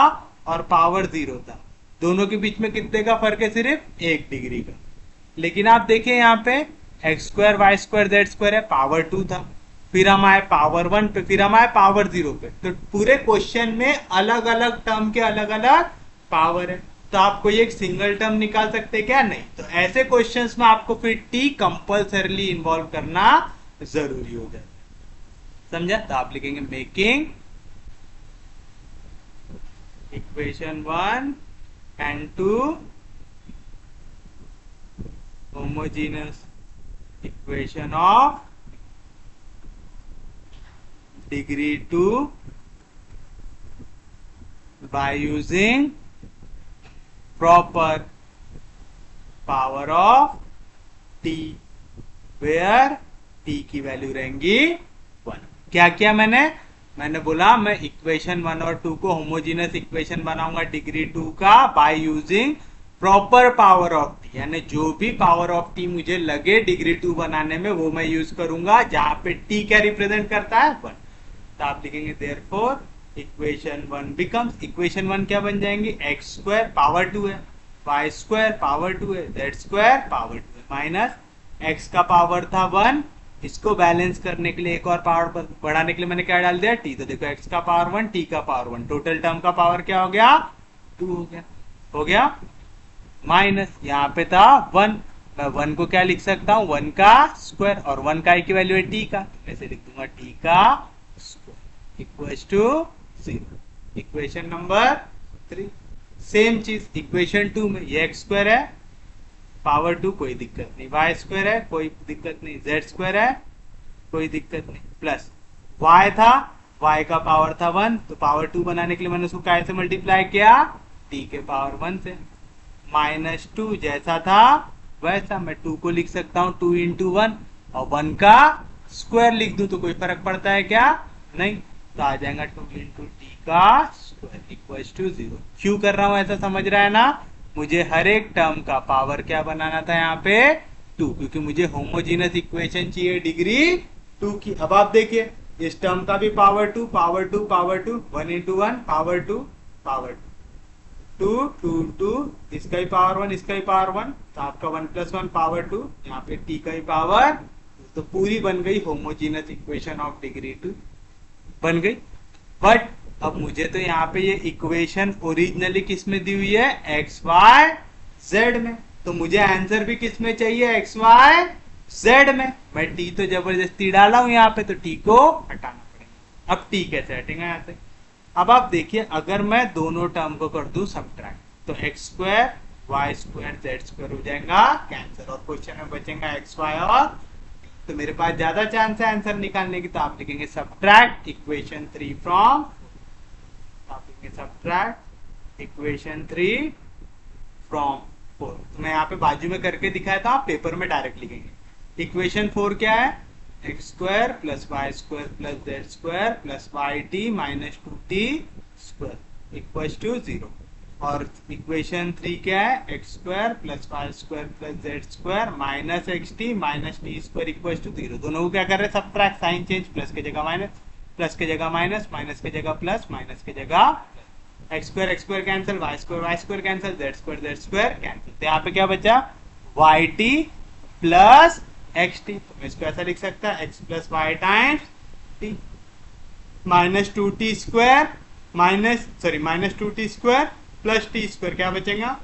और पावर 0 था, दोनों के बीच में कितने का फर्क है? सिर्फ 1 डिग्री का। लेकिन आप देखिए यहाँ पे x square Y square Z square है, पावर 2 था, फिर हम आए पावर 1 पे, फिर हम आए पावर 0 पे, तो पूरे क्वेश्चन में अलग अलग टर्म के अलग अलग पावर है, तो आप कोई एक सिंगल टर्म निकाल सकते क्या? नहीं। तो ऐसे क्वेश्चंस में आपको फिर t कंपल्सरली इन्वॉल्व करना जरूरी हो जाता है। समझा? तो आप लिखेंगे making equation 1 and 2 homogeneous equation of degree 2 by using proper power of t, where t की वैल्यू रहेंगी 1। क्या किया मैंने बोला मैं इक्वेशन 1 और 2 को होमोजीनियस इक्वेशन बनाऊंगा डिग्री 2 का by using proper power of T, यानी जो भी पावर ऑफ टी मुझे लगे डिग्री 2 बनाने में वो मैं यूज करूंगा, जहां पे टी क्या रिप्रेजेंट करता है? 1। तो आप लिखेंगे देयरफॉर इक्वेशन 1 बिकम्स, इक्वेशन 1 क्या बन जाएंगी? एक्स स्क्वायर पावर 2 है, वाई स्क्वायर पावर 2 है, जेड स्क्वायर पावर 2 है, माइनस एक्स का पावर था 1, इसको बैलेंस करने के लिए एक और पावर बढ़ाने के लिए मैंने क्या डाल दिया? टी। तो देखो एक्स का पावर 1 टी का पावर 1, टोटल टर्म का पावर क्या हो गया? 2 हो गया माइनस यहाँ पे था 1, मैं 1 को क्या लिख सकता हूँ? 1 का स्क्वायर, और 1 का की वैल्यू है टी का, ऐसे लिख दूंगा टी का square equals to 0। Equation number 3 same चीज इक्वेशन 2 में, ये एक्स स्क्वायर है पावर 2 कोई दिक्कत नहीं, वाई स्क्वायर है कोई दिक्कत नहीं, जेड स्क्वायर है कोई दिक्कत नहीं, प्लस वाई था, वाई का पावर था 1, तो पावर 2 बनाने के लिए मैंने उसको कैसे मल्टीप्लाई किया? टी के पावर 1 से, माइनस 2 जैसा था वैसा मैं 2 को लिख सकता हूँ 2 इंटू 1, और 1 का स्क्वायर लिख दूं तो कोई फर्क पड़ता है क्या? नहीं। तो आ जाएगा 2 इंटू टी का स्क्वायर इक्वल टू 0। क्यों कर रहा हूं ऐसा? समझ रहा है ना? मुझे हर एक टर्म का पावर क्या बनाना था यहाँ पे? 2, क्योंकि मुझे होमोजीनियस इक्वेशन चाहिए डिग्री 2 की। अब आप देखिए इस टर्म का भी power 2 power 2 power 2 1 into 1 power 2 power 2 2 2 2 इसका ही पावर 1 इसका ही पावर 1 तो आपका 1 प्लस 1 पावर 2 यहाँ पे t का ही पावर, तो पूरी बन गई होमोजीनियस इक्वेशन ऑफ डिग्री 2 बन गई। बट अब मुझे तो यहाँ पे ये इक्वेशन ओरिजिनली किस में दी हुई है, एक्स वाई जेड में, तो मुझे आंसर भी किस में चाहिए, एक्स वाई जेड में। मैं टी तो जबरदस्ती डाला हूं यहाँ पे, तो टी को हटाना पड़ेगा। अब टी कैसे हटेगा यहाँ से, अब आप देखिए अगर मैं दोनों टर्म को कर दूं सब्ट्रैक्ट तो x square Y square Z square हो जाएगा कैंसर, और क्वेश्चन में बचेगा एक्स वाई और, तो मेरे पास ज्यादा चांस है आंसर निकालने की, तो आप लिखेंगे सब्ट्रैक्ट इक्वेशन 3 फ्रॉम, आप लिखेंगे सब्ट्रैक्ट इक्वेशन 3 फ्रॉम 4। तो मैं यहाँ पे बाजू में करके दिखाया था, आप पेपर में डायरेक्ट लिखेंगे। इक्वेशन 4 क्या है, x square plus Y square plus Z square plus Y t minus 2t square equal to 0। और इक्वेशन 3 क्या है, x square plus Y square plus Z square minus x t minus T square equal to 0। दोनों को क्या कर रहे हैं, subtract, sign change, plus की जगह माइनस, प्लस की जगह माइनस, माइनस की जगह प्लस, माइनस की जगह x square cancel, y square cancel, z square cancel. तो यहाँ पे क्या बचा, y t plus x T, तो मैं इसको ऐसा लिख सकता है x plus y times t minus 2t square minus 2t square plus t square, क्या बचेगा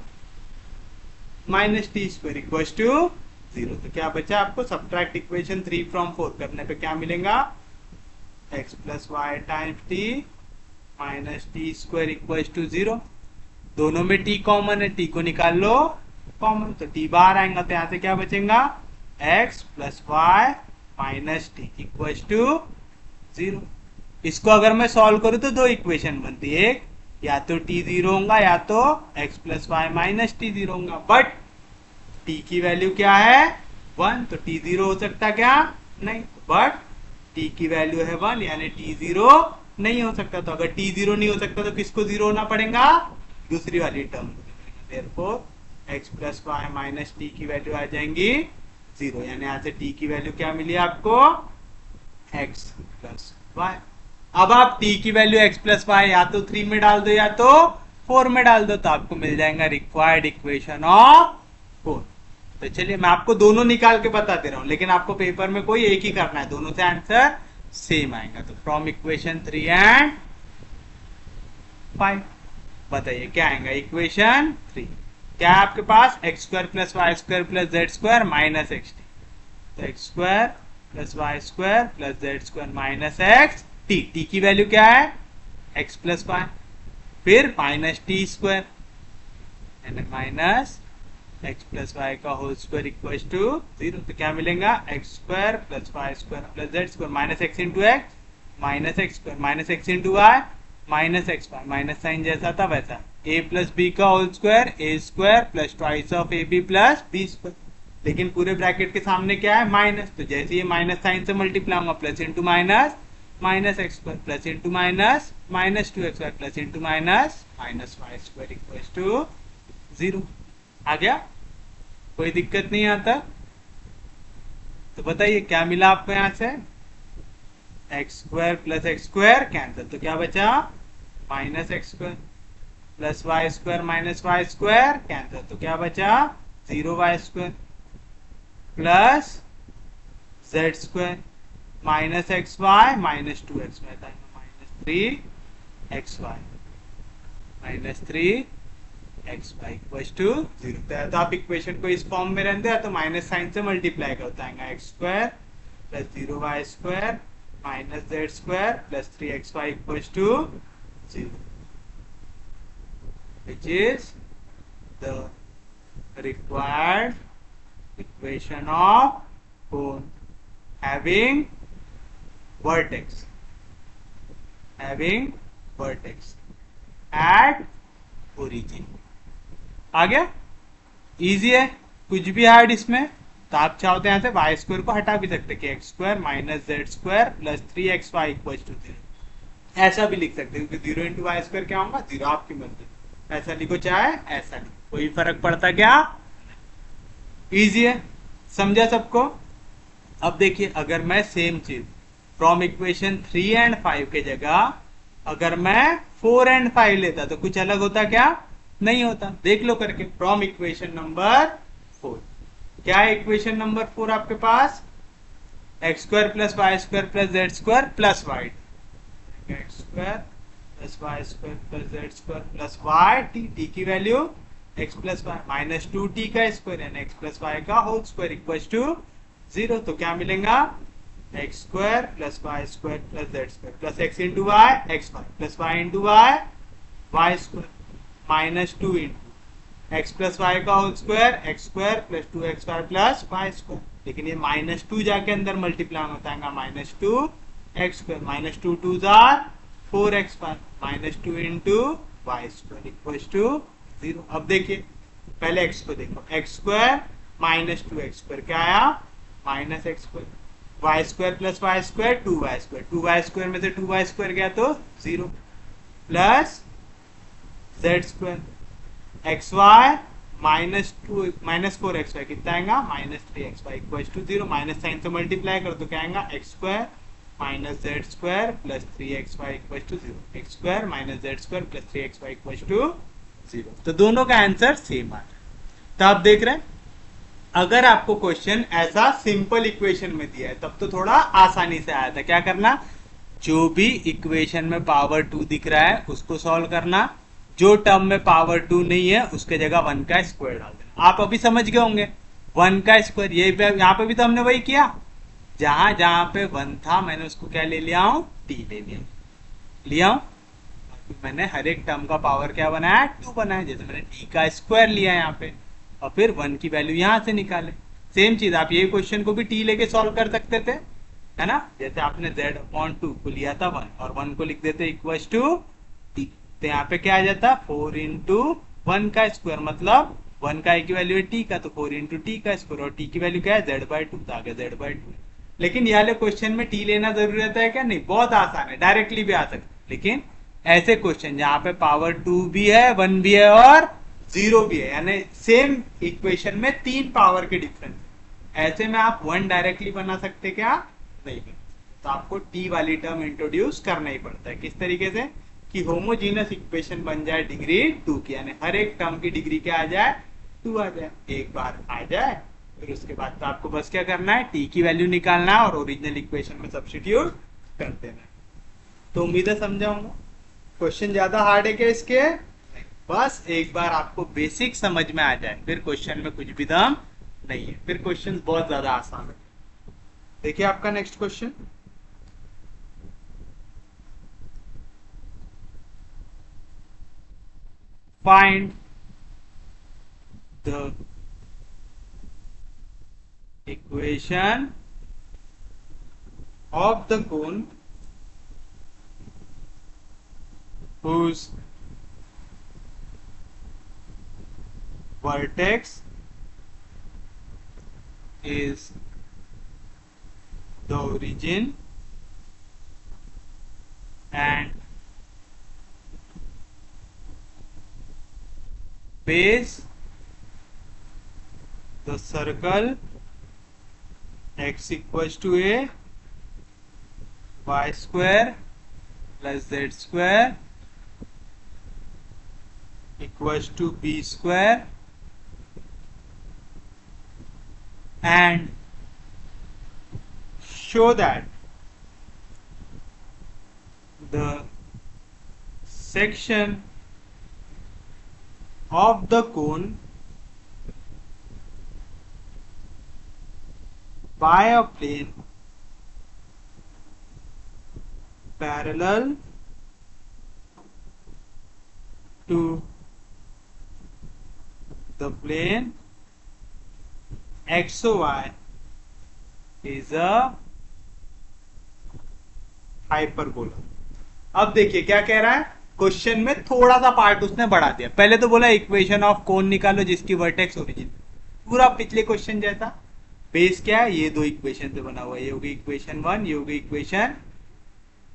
minus T square equal to 0। तो क्या बचा आपको, सब्ट्रैक्ट इक्वेशन 3 फ्रॉम 4 करने पे क्या मिलेगा, x plus y times t minus T square equal to 0। दोनों में t कॉमन है, t को निकाल लो कॉमन, तो t बाहर आएगा, तो यहाँ से क्या बचेगा, x plus Y minus t equal to 0। इसको अगर मैं सॉल्व करूं तो दो इक्वेशन बनती है, एक या तो t 0 होगा या तो x plus Y minus t 0 होगा। बट t की वैल्यू क्या है 1, तो t 0 हो सकता क्या, नहीं, बट t की वैल्यू है 1 यानी t 0 नहीं हो सकता। तो अगर t 0 नहीं हो सकता तो किसको 0 होना पड़ेगा, दूसरी वाली term. Therefore x plus Y minus t की वैल्यू आ जाएंगी 0, यानी यहाँ से t की वैल्यू क्या मिली आपको, x प्लस वाई। अब आप t की वैल्यू x प्लस वाई या तो 3 में डाल दो या तो 4 में डाल दो, तो आपको मिल जाएगा रिक्वायर्ड इक्वेशन ऑफ 4। तो चलिए मैं आपको दोनों निकाल के बता दे रहा हूं, लेकिन आपको पेपर में कोई एक ही करना है, दोनों से आंसर सेम आएगा। तो फ्रॉम इक्वेशन 3 एंड 5 बताइए क्या आएगा, इक्वेशन 3 क्या है आपके पास, X square plus Y square plus Z square minus x T, तो x square plus Y square plus Z square minus x T, T की वैल्यू क्या है एक्स प्लस वाई, फिर माइनस टी स्क्वायर यानी माइनस एक्स प्लस वाई का whole square equal to 0। तो क्या मिलेगा, x square plus Y square plus Z square minus X into X minus x square minus X into y minus x Y, minus sign जैसा था वैसा, a plus b का whole square a square plus twice of a b plus b square, लेकिन पूरे bracket के सामने क्या है माइनस, तो जैसे ये माइनस साइन से मल्टीप्लाई होगा plus into minus minus x square plus into minus minus 2x square plus into minus minus Y square equal to 0। आ गया, कोई दिक्कत नहीं आता। तो बताइए क्या मिला आपको यहाँ से, X square plus X square cancel, तो क्या बचा minus x square plus Y square minus Y square cancel, तो क्या बचा 0 Y square plus Z square minus x Y minus 2x Y था minus 3x Y minus 3x Y equal to 0। तो आप equation को इस फॉर्म में रहते हैं तो माइनस साइन से मल्टीप्लाई करता है, x square plus 0 Y square minus Z square plus 3x Y equal to 0, which is the required equation of cone having vertex at origin। आ गया, इजी है, कुछ भी हार्ड इसमें। तो आप चाहो तो यहाँ से वाई स्क्वायर को हटा भी सकते कि x square minus Z square plus 3x Y equal to 0, ऐसा भी लिख सकते हैं क्योंकि 0 इंटू वाई स्क्वायर क्या होगा 0, आपकी मर्जी, ऐसा लिखो चाहे ऐसा लिखो, कोई फर्क पड़ता क्या, इजी है, समझा सबको। अब देखिए अगर मैं सेम चीज फ्रॉम इक्वेशन 3 एंड 5 के जगह अगर मैं 4 एंड 5 लेता तो कुछ अलग होता क्या? नहीं होता। देख लो करके। फ्रॉम इक्वेशन नंबर 4, क्या है इक्वेशन नंबर 4 आपके पास? X square plus Y square plus Z square plus Y, X square plus Y square plus Z square plus Y, T की value X plus Y minus 2t का square यानी X plus Y का whole square equal to 0। तो क्या मिलेगा? X square plus Y square plus Z square plus X into Y, X Y plus Y into Y, Y square minus 2 into x plus Y का whole square, x square plus 2 y plus Y square. लेकिन ये minus 2 जाके अंदर multiply होता है, minus 2 x square minus 2 2 जार 4x minus 2 into y square equal to 0। अब देखिए पहले x को देखो, x square minus 2x square क्या आया? Minus x square, Y square plus Y square 2y square, 2y square में से 2y स्क्वायर गया तो 0 plus Z square x Y minus 4x y कितना आएगा? Minus 3x Y equal to 0। Minus sign से multiply कर तो क्या आएगा? X square minus Z square plus 3xy equal to 0, x square minus Z square plus 3xy equal to 0। तो दोनों का आंसर सेम आ रहा है। तो आप देख रहे हैं अगर आपको क्वेश्चन ऐसा सिंपल इक्वेशन में दिया है तब तो थोड़ा आसानी से आया था। क्या करना? जो भी इक्वेशन में पावर 2 दिख रहा है उसको सॉल्व करना, जो टर्म में पावर 2 नहीं है उसके जगह 1 का स्क्वायर डाल देना। आप अभी समझ गए होंगे 1 का स्क्वायर, ये यहाँ पे भी तो हमने वही किया, जहां जहां पे 1 था मैंने उसको क्या ले लिया हूं? टी ले लिया हूं। मैंने हर एक टर्म का पावर क्या बनाया? 2 बनाया। जैसे मैंने टी का स्क्वायर लिया यहाँ पे और फिर 1 की वैल्यू यहां से निकाले। सेम चीज आप ये क्वेश्चन को भी टी लेके सॉल्व कर सकते थे, है ना? जैसे आपने z/2 को लिया था 1 और 1 को लिख देते इक्वल टू टी, तो यहाँ पे क्या आ जाता? 4 इंटू 1 का स्क्वायर, मतलब 1 का की वैल्यू है टी का तो 4 इंटू टी का स्क्वायर, और टी की वैल्यू क्या है? z/2, तो आगे z/2। लेकिन ये वाले क्वेश्चन में टी लेना जरूरी रहता है क्या? नहीं, बहुत आसान है, डायरेक्टली भी आ सकते। लेकिन ऐसे क्वेश्चन जहां पे पावर 2 भी है 1 भी है और 0 भी है, यानी सेम इक्वेशन में 3 पावर के डिफरेंस है, ऐसे में आप 1 डायरेक्टली बना सकते क्या? नहीं बना। तो आपको टी वाली टर्म इंट्रोड्यूस करना ही पड़ता है। किस तरीके से? कि होमोजीनियस इक्वेशन बन जाए डिग्री 2 की, यानी हर एक टर्म की डिग्री क्या आ जाए? 2 आ जाए। एक बार आ जाए फिर उसके बाद तो आपको बस क्या करना है? टी की वैल्यू निकालना है और ओरिजिनल इक्वेशन में सब्स्टिट्यूट कर देना है। तो उम्मीद है समझा होगा। क्वेश्चन ज्यादा हार्ड है क्या इसके? बस एक बार आपको बेसिक समझ में आ जाए फिर क्वेश्चन में कुछ भी दम नहीं है, फिर क्वेश्चन बहुत ज्यादा आसान है। देखिए आपका next question, find the equation of the cone whose vertex is the origin and base the circle x equals to a, y square plus z square equals to b square and show that the section of the cone by a plane parallel to the plane XY is a hyperbola। अब देखिए क्या कह रहा है, question में थोड़ा सा part उसने बढ़ा दिया। पहले तो बोला इक्वेशन ऑफ कोन निकालो जिसकी वर्टेक्स ओरिजिन, पूरा पिछले क्वेश्चन जैसा। बेस क्या है? ये दो इक्वेशन से बना हुआ है, ये होगी इक्वेशन 1, ये होगी इक्वेशन,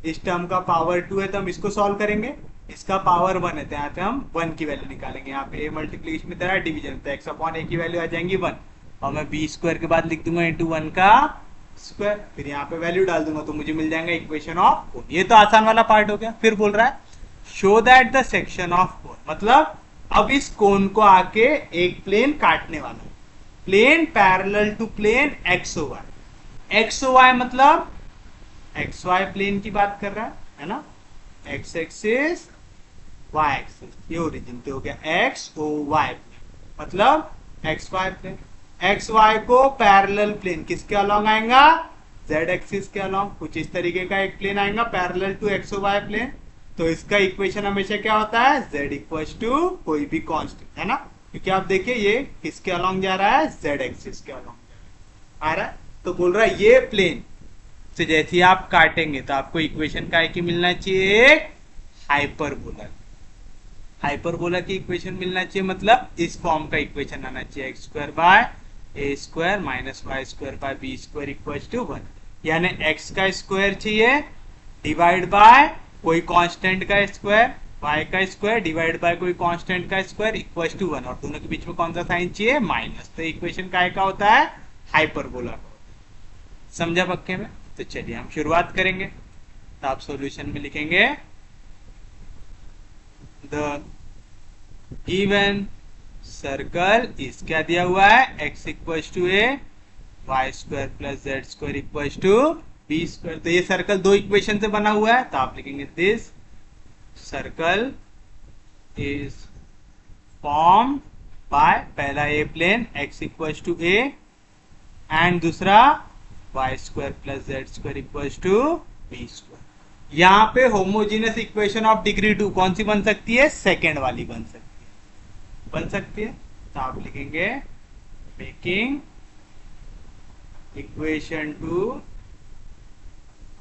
इस टर्म का पावर 2 है तो हम इसको सॉल्व करेंगे, इसका पावर 1 है तो यहाँ पे हम 1 की वैल्यू निकालेंगे। यहाँ पे a मल्टीप्लीकेशन में तेरा डिवीजन, तो x अपॉन a की वैल्यू आ जाएंगी 1 और मैं b स्क्वायर के बाद लिख दूंगा इंटू 1 का स्क्वायर, फिर यहाँ पे वैल्यू डाल दूंगा तो मुझे मिल जाएगा इक्वेशन ऑफ कोन। ये तो आसान वाला पार्ट हो गया। फिर बोल रहा है show that the section of cone, मतलब अब इस कोन को आके एक प्लेन काटने वाला है, plane parallel to plane x O y. X O y मतलब एक्स वाई प्लेन की बात कर रहा है ना, एक्स एक्सिस वाई एक्सिस, ये ओरिजिन पे हो गया एक्स ओ वाई, मतलब x y plane. X y को पैरेलल प्लेन किसके अलॉन्ग आएगा, जेड एक्सिस के अलॉन्ग। कुछ इस तरीके का एक प्लेन आएगा parallel to x O y plane, तो इसका इक्वेशन हमेशा क्या होता है, z इक्वल्स टू कोई भी कांस्टेंट, है ना, क्योंकि आप देखिए ये किसके अलॉन्ग जा रहा है, z एक्सिस के अलॉन्ग आ रहा है। तो बोल रहा है ये प्लेन से जैसे ही आप काटेंगे तो आपको इक्वेशन का की मिलना चाहिए, एक हाइपरबोला। हाइपरबोला की इक्वेशन मिलना चाहिए, मतलब इस फॉर्म का इक्वेशन आना चाहिए, x square by a square minus Y square by b square equals to 1, यानी एक्स का स्क्वायर चाहिए डिवाइड बाय कोई कांस्टेंट का स्क्वायर, y का स्क्वायर डिवाइड बाय कोई कांस्टेंट का स्क्वायर इक्वल्स टू 1, और दोनों के बीच में कौन सा साइन चाहिए, माइनस। तो इक्वेशन का होता है हाइपरबोला का। समझा पक्के में? तो चलिए हम शुरुआत करेंगे। तो आप सॉल्यूशन में लिखेंगे द गिवन सर्कल इज, क्या दिया हुआ है, x equals to a, y square plus Z square equals to B square. तो ये सर्कल दो इक्वेशन से बना हुआ है, तो आप लिखेंगे this circle is form by, पहला A plane x equals to A and दूसरा Y square plus Z square equals to B square. यहाँ पे होमोजीनियस इक्वेशन ऑफ डिग्री 2 कौन सी बन सकती है, सेकेंड वाली बन सकती है। तो आप लिखेंगे making equation two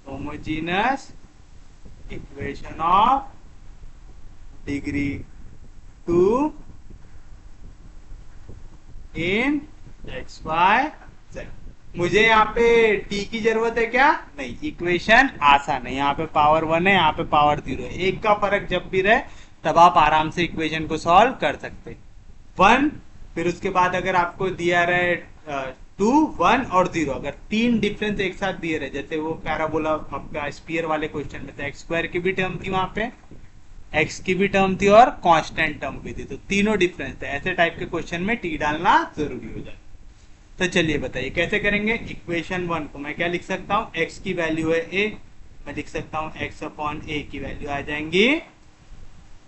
homogeneous equation of degree 2 in x y z. मुझे यहाँ पे t की जरूरत है क्या, नहीं, इक्वेशन आसान है, यहाँ पे पावर 1 है, यहाँ पे पावर 0 है, एक का फर्क जब भी रहे तब आप आराम से इक्वेशन को सॉल्व कर सकते। 1, फिर उसके बाद अगर आपको दिया रहे 2, 1 और 0, अगर तीन डिफरेंस एक साथ दिए रहे, जैसे वो पैराबोला आपका स्फीयर वाले क्वेश्चन में था, एक्स स्क्वायर की भी टर्म थी, वहां पे एक्स की भी टर्म थी और कांस्टेंट टर्म भी थी, तो तीनों डिफरेंस थे, ऐसे टाइप के क्वेश्चन में टी डालना जरूरी हो जाए। तो चलिए बताइए कैसे करेंगे। इक्वेशन 1 को मैं क्या लिख सकता हूँ, x की वैल्यू है a, मैं लिख सकता हूँ x अपॉन a की वैल्यू आ जाएंगी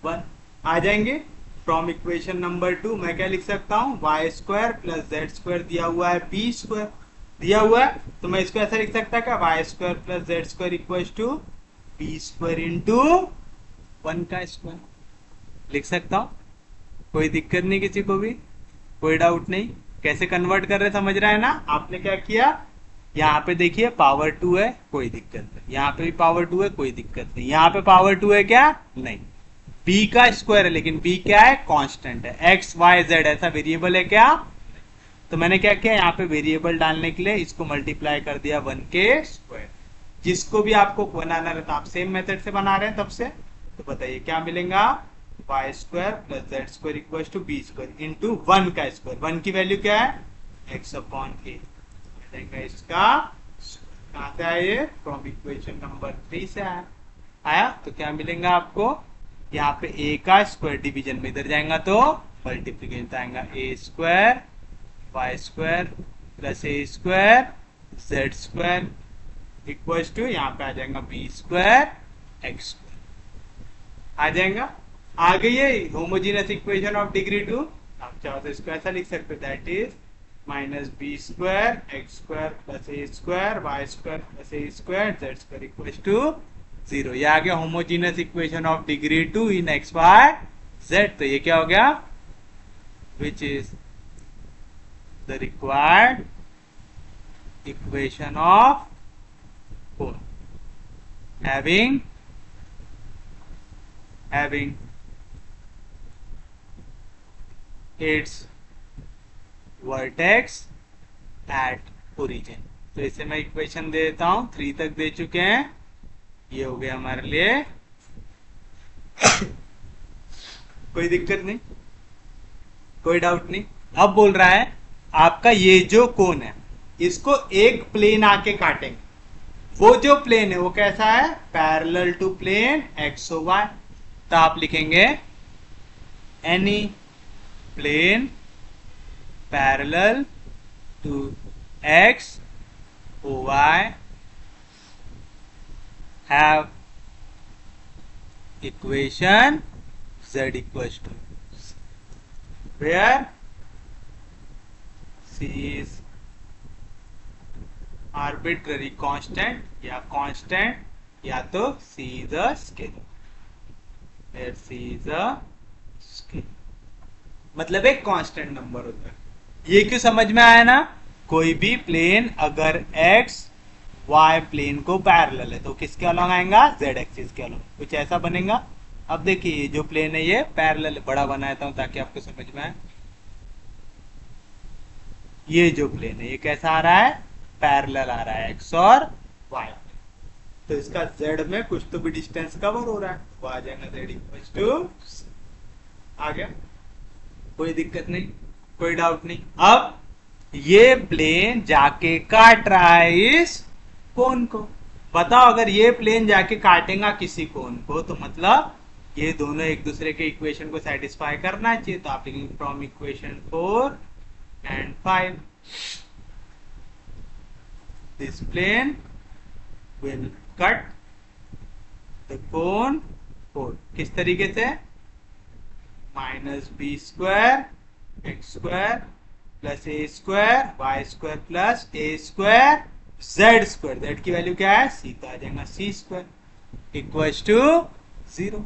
1, आ जाएंगे। फ्रॉम इक्वेशन नंबर 2 मैं क्या लिख सकता हूँ, y square plus Z square दिया हुआ है, बी स्क्वायर दिया हुआ है, तो मैं इसको ऐसा लिख सकता है y square plus Z square equals to B square into 1 का स्क्वायर लिख सकता हूँ। कोई दिक्कत नहीं, किसी को भी कोई डाउट नहीं। कैसे कन्वर्ट कर रहे समझ रहा है ना। आपने क्या किया, यहाँ पे देखिए पावर 2 है, कोई दिक्कत नहीं, यहाँ पे भी पावर 2 है, कोई दिक्कत नहीं, यहाँ पे पावर 2 है क्या, नहीं, b का स्क्वायर है, लेकिन b क्या है, कांस्टेंट है, x y z ऐसा वेरिएबल है क्या, तो मैंने क्या किया, यहाँ पे वेरिएबल डालने के लिए इसको मल्टीप्लाई कर दिया 1 के स्क्वायर। जिसको भी आपको बनाना रहता आप सेम मेथड से बना रहे हैं तब से, तो बताइए क्या मिलेगा, y square plus Z square equal to B square into 1 का स्क्वायर, 1 की वैल्यू क्या है, x अपॉन ए, इसका कहाँ से आया ये, फ्रॉम इक्वेशन नंबर 3 से आया। तो क्या मिलेगा आपको, यहाँ पे a का स्क्वायर डिवीजन में इधर जाएगा तो मल्टीप्लीकेशन आएगा, a square Y square plus A square Z square equal to यहाँ पे आ जाएगा बी स्क्वायर एक्स स्क्वायर आ जाएगा। आ गई है होमोजीनियस इक्वेशन ऑफ डिग्री 2। आप चाहो तो इसको ऐसा लिख सकते हो, that is minus B square x square plus A square Y square plus A square Z square equal to 0। ये आ गया homogeneous equation of degree 2 in x y z. तो ये क्या हो गया, which is the required equation of cone having its vertex at origin। तो इसे मैं इक्वेशन दे देता हूं, 3 तक दे चुके हैं, ये हो गया हमारे लिए कोई दिक्कत नहीं, कोई डाउट नहीं। अब बोल रहा है आपका ये जो कोन है इसको एक प्लेन आके काटेंगे, वो जो प्लेन है वो कैसा है, parallel to plane x O y. तो आप लिखेंगे any plane parallel to x O y have equation z equals to where c is arbitrary constant या constant या तो c is a scalar, where c is a scalar मतलब एक constant number होता है। ये क्यों समझ में आया ना, कोई भी प्लेन अगर x y प्लेन को पैरेलल है तो किसके अलॉन्ग आएगा, z एक्सिस के अलॉन्ग, कुछ ऐसा बनेगा। अब देखिए जो प्लेन है ये पैरेलल, बड़ा बनाता हूं ताकि आपको समझ में आए। ये जो प्लेन है ये कैसा आ रहा है, पैरेलल आ रहा है x और y, तो इसका z में कुछ तो भी डिस्टेंस कवर हो रहा है, वो आ जाएगा z इक्वल्स टू, आ गया, कोई दिक्कत नहीं, कोई डाउट नहीं। अब ये प्लेन जाके काट रहा है इस कोन को, बताओ अगर ये प्लेन जाके काटेगा किसी कोन को तो मतलब ये दोनों एक दूसरे के इक्वेशन को सेटिस्फाई करना चाहिए। तो आप लिखेंगे from equation 4 and 5 this plane will cut the cone 4, किस तरीके से, minus B square x square plus ए स्क्वायर वाई स्क्वायर प्लस ए स्क्वायर जेड स्क्वायर, जेड की वैल्यू क्या है सी, तो आ जाएगा सी स्क्वायर इक्वल्स टू 0।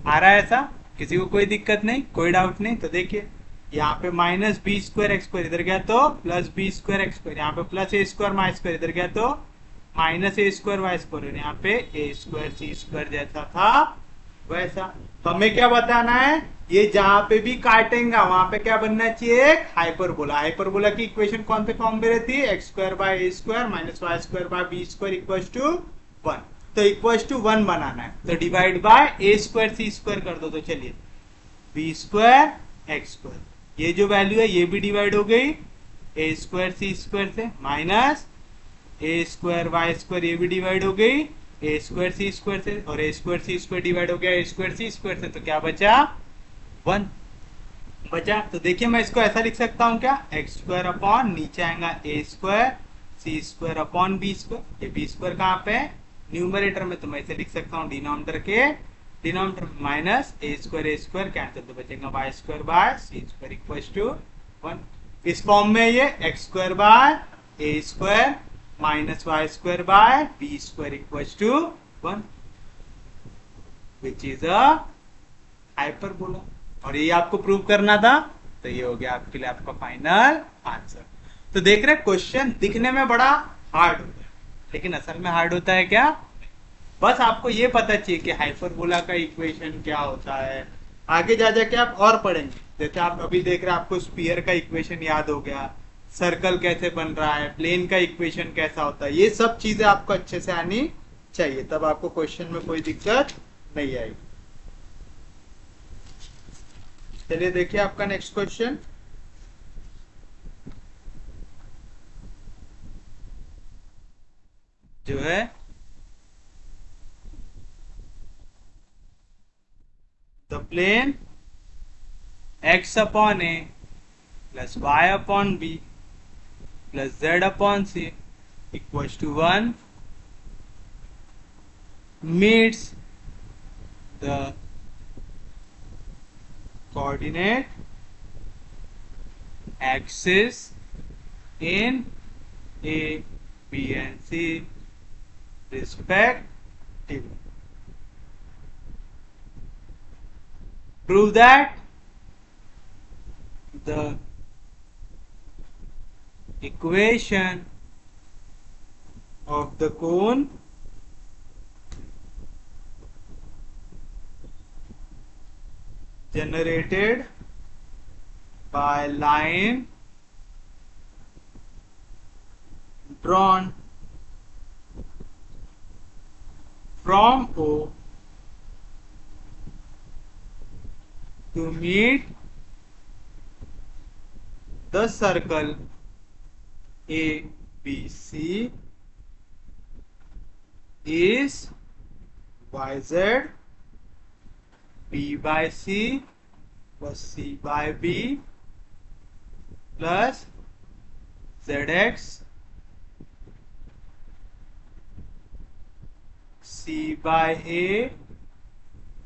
आ रहा है ऐसा, किसी को कोई दिक्कत नहीं, कोई डाउट नहीं। तो देखिए यहाँ पे minus B square x square इधर गया तो plus b square x square, यहाँ पे प्लस ए स्क्वायर माई स्क्वायर इधर गया तो minus a square Y square, यहाँ पे ए स्क्वायर सी स्क्वायर जैसा था वैसा। तो हमें क्या बताना है, ये जहां पे भी काटेंगे वहां पे क्या बनना चाहिए, एक हाइपरबोला। हाइपरबोला की इक्वेशन कौन से फॉर्म में रहती है, x square by a square minus Y square by b square equals to 1। तो इक्वल्स टू 1 बनाना है तो divide by a square c square कर दो, तो चलिए बी स्क्वायर एक्स स्क्वायर, ये जो वैल्यू है ये भी डिवाइड हो गई ए स्क्वायर सी स्क्वायर से, minus a square Y square ये भी डिवाइड हो गई ए स्क्वायर सी स्क्वायर से, और ए स्क्वायर सी स्क्वायर डिवाइड हो गया ए स्क्वायर सी स्क्वायर से, तो क्या बचा 1 बचा। तो देखिए मैं इसको ऐसा लिख सकता हूँ क्या, एक्स स्क्वायर अपॉन नीचे आएगा ए square c square upon B square, ये बी स्क्वायर कहाँ पे है न्यूमरेटर में, तो मैं इसे लिख सकता हूँ डिनोमिनेटर में माइनस ए स्क्वायर कैंसिल, तो बचेगा y square by c square equals to 1। इस फॉर्म में ये x square by a square minus Y square by b square equals to 1 which is a hyperbola, और ये आपको प्रूव करना था। तो ये हो गया आपके लिए आपका फाइनल आंसर। तो देख रहे क्वेश्चन दिखने में बड़ा हार्ड होता है लेकिन असल में हार्ड होता है क्या, बस आपको ये पता चाहिए कि हाइपरबोला का इक्वेशन क्या होता है। आगे जा जाके आप और पढ़ेंगे, जैसे आप अभी देख रहे हैं आपको स्फीयर का इक्वेशन याद हो गया, सर्कल कैसे बन रहा है, प्लेन का इक्वेशन कैसा होता है, ये सब चीजें आपको अच्छे से आनी चाहिए, तब आपको क्वेश्चन में कोई दिक्कत नहीं आएगी। चलिए देखिए आपका नेक्स्ट क्वेश्चन, जो है the plane x upon A plus y upon b plus z upon c equals to 1 meets the coordinate axis in a b and c respectively. Prove that the equation of the cone generated by line drawn from O to meet the circle A ABC is YZ B by C plus C by B plus ZX C by A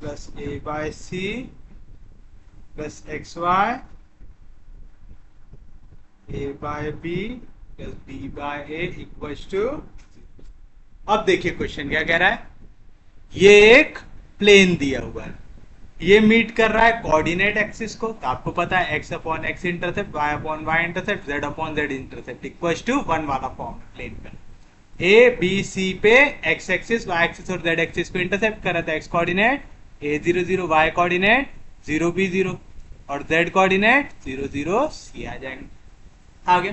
plus A by C plus XY A by B plus B by A equals to. अब देखिए question क्या कह रहा है। ये एक plane दिया हुआ है, ये मीट कर रहा है कोऑर्डिनेट एक्सिस को, तो आपको पता है x upon x intercept, y upon y intercept, z upon z intercept equals to 1 वाला फॉर्म प्लेन का। ए बी सी पे x एक्सिस y एक्सिस और z एक्सिस को इंटरसेप्ट कर रहा था, x coordinate a0 0, y coordinate 0 b0 और z कोऑर्डिनेट 0 0 c आ जाएंगे। आगे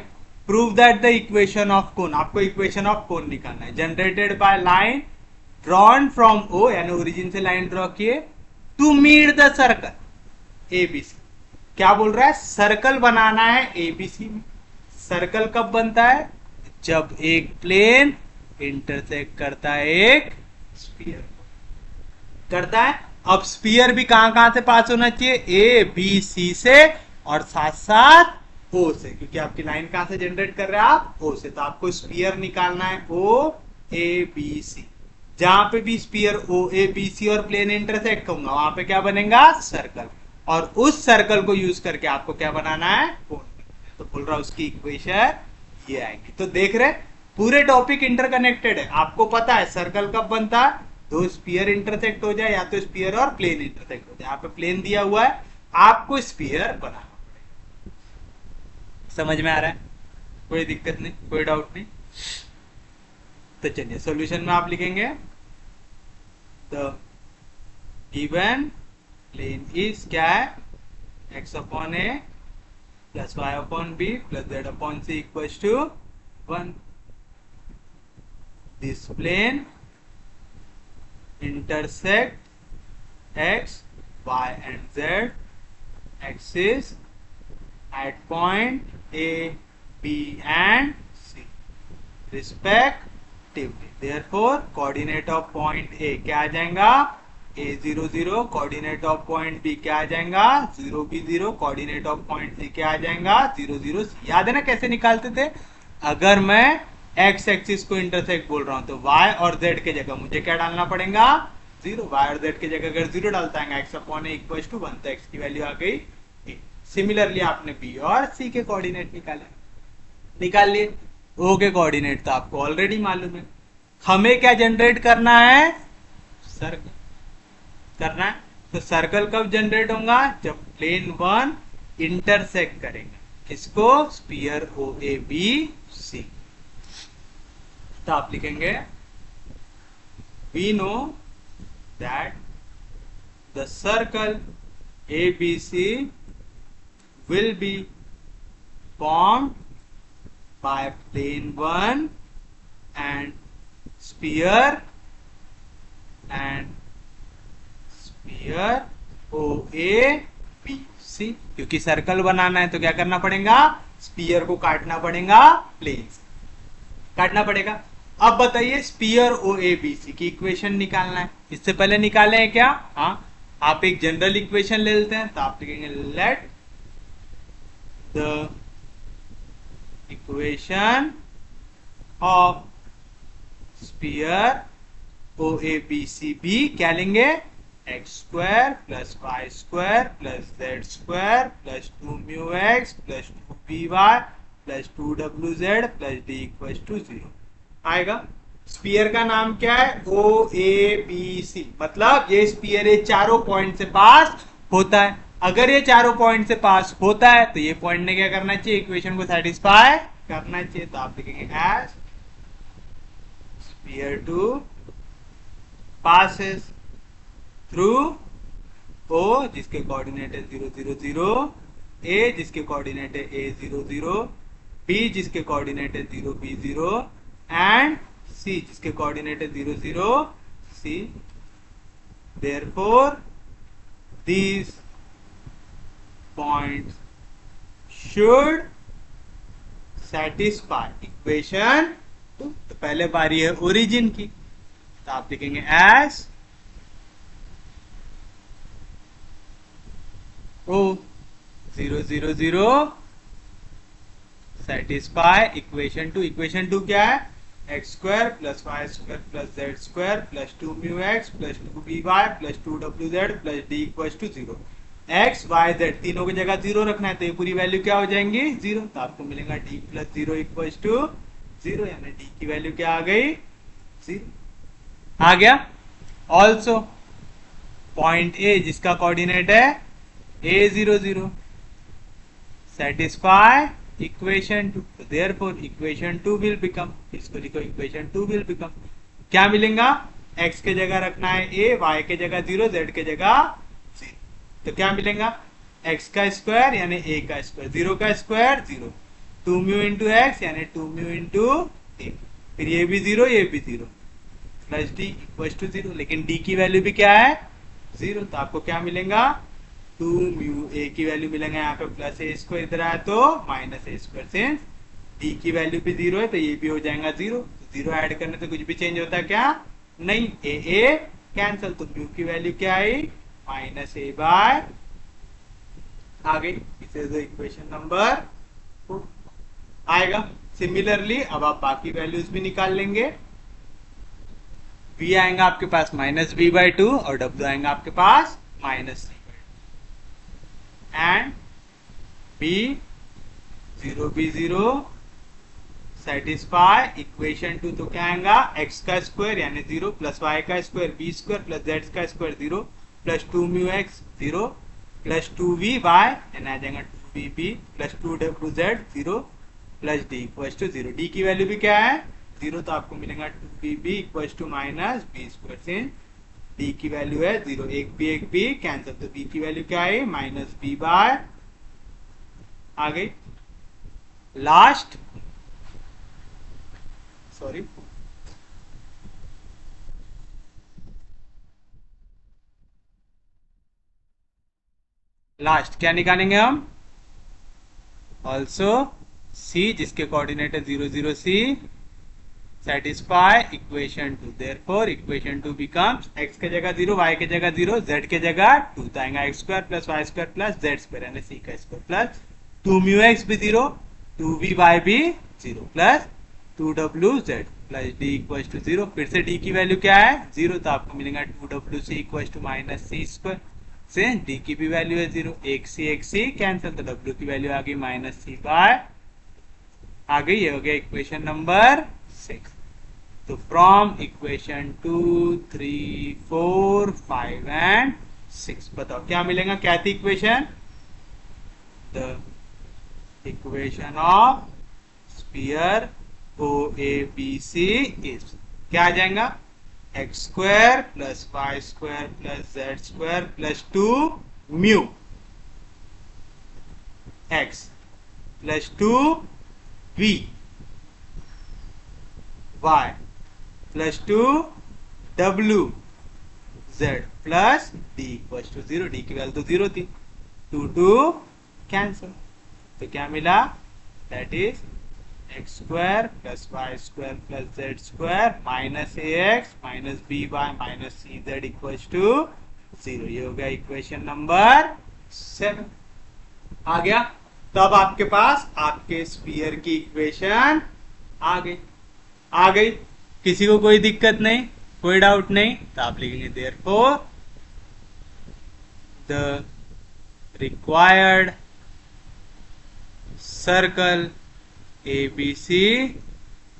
prove that the equation of cone, आपको इक्वेशन ऑफ कोन निकालना है, generated by line drawn from O, यानी ओरिजिन से लाइन ड्रॉ किए, to meet the circle ABC. क्या बोल रहा है, सर्कल बनाना है एबीसी में। सर्कल कब बनता है, जब एक प्लेन इंटरसेक्ट करता है एक स्फीयर करता है। अब स्फीयर भी कहां कहां से पास होना चाहिए, ए बी सी से और साथ साथ ओ से, क्योंकि आपकी लाइन कहां से जनरेट कर रहे हैं आप, ओ से। तो आपको स्फीयर निकालना है ओ ए बी सी। जहां पे भी स्फीयर ओ ए बी सी और प्लेन इंटरसेक्ट करूंगा वहां पे क्या बनेगा, सर्कल। और उस सर्कल को यूज करके आपको क्या बनाना है, कोण। तो बोल रहा हूं उसकी इक्वेशन ये आएगी। तो देख रहे पूरे टॉपिक इंटरकनेक्टेड है। आपको पता है सर्कल कब बनता है, दो स्फीयर इंटरसेक्ट हो जाए, या तो स्फीयर और प्लेन इंटरसेक्ट हो जाए। यहाँ पे प्लेन दिया हुआ है, आपको स्फीयर बनाना पड़ेगा। समझ में आ रहा है, कोई दिक्कत नहीं, कोई डाउट नहीं। तो चलिए सॉल्यूशन में आप लिखेंगे द गिवन प्लेन इज क्या है, x upon A plus y upon B plus z upon c equals to 1। This plane intersect x, y and z axis at point A, B and C respectively. Therefore, coordinate of point A क्या आ जाएगा, A0 0, coordinate of point B क्या आ जाएगा, 0 B 0, coordinate of point C क्या आ जाएगा, 0 0 C। याद है ना कैसे निकालते थे, अगर मैं x एक्सिस को इंटरसेक्ट बोल रहा हूं तो y और z के जगह मुझे क्या डालना पड़ेगा, 0। y और z के जगह अगर 0 डालता है x upon a equals to 1, तो x की वैल्यू आ गई। सिमिलरली आपने b और c के कोऑर्डिनेट निकाल लिए। o के कोऑर्डिनेट तो आपको ऑलरेडी मालूम है। हमें क्या जनरेट करना है, सर्कल करना है। तो सर्कल कब जनरेट होगा, जब प्लेन 1 इंटरसेक्ट करेगा किसको, स्फीयर ओ ए बी सी। तो आप लिखेंगे we know that the circle ABC will be formed by plane 1 and sphere OABC। क्योंकि सर्कल बनाना है तो क्या करना पड़ेगा, स्फीयर को काटना पड़ेगा, प्लेन काटना पड़ेगा। अब बताइए स्फीयर OABC की इक्वेशन निकालना है, इससे पहले निकाले हैं क्या, हाँ। आप एक जनरल इक्वेशन ले लेते हैं, तो आप लिखेंगे let the equation of sphere OABC भी क्या लेंगे, x square plus Y square plus Z square plus 2μx plus 2by plus 2wz plus d equals to 0 आएगा। स्फीयर का नाम क्या है, OABC। मतलब ये स्फीयर ये चारों पॉइंट से पास होता है। अगर ये चारों पॉइंट से पास होता है तो ये पॉइंट ने क्या करना चाहिए, इक्वेशन को सेटिस्फाई करना चाहिए। तो आप लिखेंगे as sphere two passes through O जिसके कोऑर्डिनेट है 0 0 0, A जिसके कोऑर्डिनेट है A 0 0, B जिसके कोऑर्डिनेट है 0 B 0 एंड C जिसके कोऑर्डिनेट है 0 0 C। Therefore these points should satisfy equation two. तो पहले बारी है ओरिजिन की, तो आप लिखेंगे as O 0 0 0 satisfy equation two. Equation two क्या है? X square plus Y square plus Z square plus 2 mu x plus 2 b Y plus 2 डब्ल्यू z plus d equal to 0। X y z तीनों की जगह 0 रखना है, तो ये पूरी वैल्यू क्या हो जाएंगी? 0। तो आपको मिलेगा डी प्लस 0 इक्वल टू 0, यानी डी की वैल्यू क्या आ गई? 0 आ गया। ऑल्सो पॉइंट ए जिसका कोऑर्डिनेट है a0 0 satisfy equation to. Therefore equation two will become, इसको लिखो इक्वेशन टू विल बिकम, क्या मिलेगा? x के जगह रखना है a, y के जगह 0, z के जगह 0, तो क्या मिलेगा? x का स्क्वायर यानी a का स्क्वायर, 0 का स्क्वायर 0, 2 म्यू इंटू एक्स यानी 2 म्यू इंटू a, फिर ये भी 0 ये भी 0 प्लस डी इक्वल टू 0। लेकिन d की वैल्यू भी क्या है? 0। तो आपको क्या मिलेगा? 2 म्यू a की वैल्यू मिलेगा यहाँ पे प्लस ए स्क्वायर, इधर आया तो minus a square, since d की वैल्यू भी 0 है तो ये भी हो जाएगा 0। तो 0 ऐड करने से कुछ भी चेंज होता है क्या? नहीं, ए कैंसल, तो म्यू की वैल्यू क्या आई? माइनस ए बाय आ गई। इसे इक्वेशन नंबर 4 आएगा। सिमिलरली अब आप बाकी वैल्यूज भी निकाल लेंगे। v आएगा आपके पास माइनस बी बाई 2 और w आएगा आपके पास minus C and b 0 b 0 satisfy equation two. तो क्या आएगा? x का स्क्वायर यानी 0 प्लस y का square b square plus z का square 0 plus 2 mu x 0 plus 2v y यानी आ जाएगा 2vb plus 2wz 0 plus d equal to 0। d की वैल्यू भी क्या है? 0, तो आपको मिलेगा 2vb equal to minus b square, से d की वैल्यू है 0, एक भी कैंसिल, तो b की वैल्यू क्या है? माइनस b बाय आ गई। लास्ट सॉरी लास्ट क्या निकालेंगे हम? ऑल्सो c जिसके कोऑर्डिनेट है 0 0 c satisfy equation to. Therefore equation two becomes x के जगह 0, y के जगह 0, z के जगह 2, तो आएगा x square plus Y square plus Z square यानी c का स्क्वायर प्लस 2 म्यू x भी 0, 2v y भी 0 plus 2wz plus d equal to 0। फिर से d की वैल्यू क्या है? 0, तो आपको मिलेगा 2wc equal to minus c square, से d की भी वैल्यू है 0, एक सी कैंसिल, तो w की वैल्यू आ गई माइनस सी बाय आ गई। ये हो गया इक्वेशन नंबर 6। तो फ्रॉम इक्वेशन 2 3 4 5 एंड 6 बताओ क्या मिलेगा? क्या थी इक्वेशन? The equation of sphere OABC is, क्या आ जाएगा? X square plus Y square plus Z square plus 2 mu x plus 2 v y plus 2 w z plus d equal to 0। d की वैल्यू तो 0 थी, 2 कैंसिल, तो क्या मिला? That is x square plus Y square plus Z square minus A x minus B y minus c Z equal to 0। ये हो गया equation number 7 आ गया। तब आपके पास आपके स्फीयर की इक्वेशन आ गई। किसी को कोई दिक्कत नहीं, कोई डाउट नहीं, तो आप लिखेंगे therefore the required circle ABC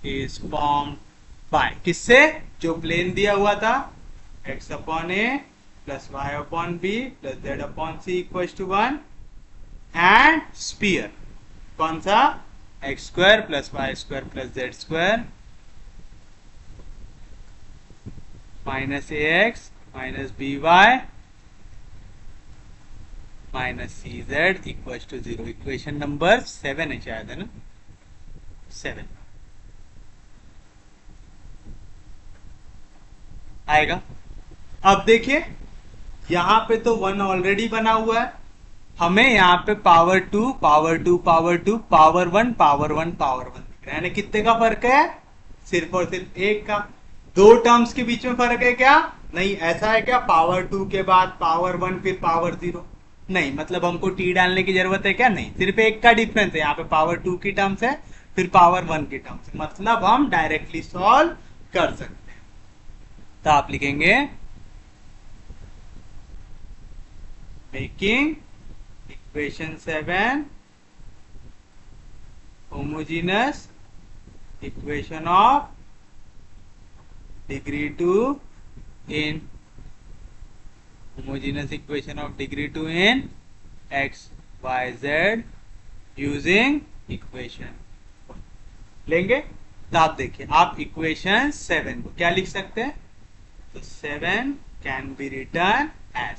is formed by, किससे? जो प्लेन दिया हुआ था x upon a plus y upon b plus z upon c equal to 1 and sphere कौन सा? X square plus Y square plus Z square minus A x minus B y minus c Z equal to 0। Equation number 7 है शायद, है ना? 7 आएगा। अब देखिए यहां पे तो 1 ऑलरेडी बना हुआ है, हमें यहाँ पे power two power two power two power one power one power one दिख रहा है, यानी कितने का फर्क है? सिर्फ और सिर्फ एक का। दो टर्म्स के बीच में फर्क है क्या? नहीं। ऐसा है क्या पावर टू के बाद पावर वन फिर पावर जीरो? नहीं। मतलब हमको टी डालने की जरूरत है क्या? नहीं, सिर्फ एक का डिफरेंस है। यहाँ पे पावर टू की टर्म्स है, फिर पावर वन की टर्म्स है, मतलब हम डायरेक्टली सॉल्व कर सकते हैं। तो आप लिखेंगे making equation 7 homogeneous equation of degree 2 in homogeneous equation of degree 2 in x y z using equation लेंगे। तो आप देखिए, आप इक्वेशन 7 को क्या लिख सकते हैं? तो 7 कैन बी रिटर्न एज,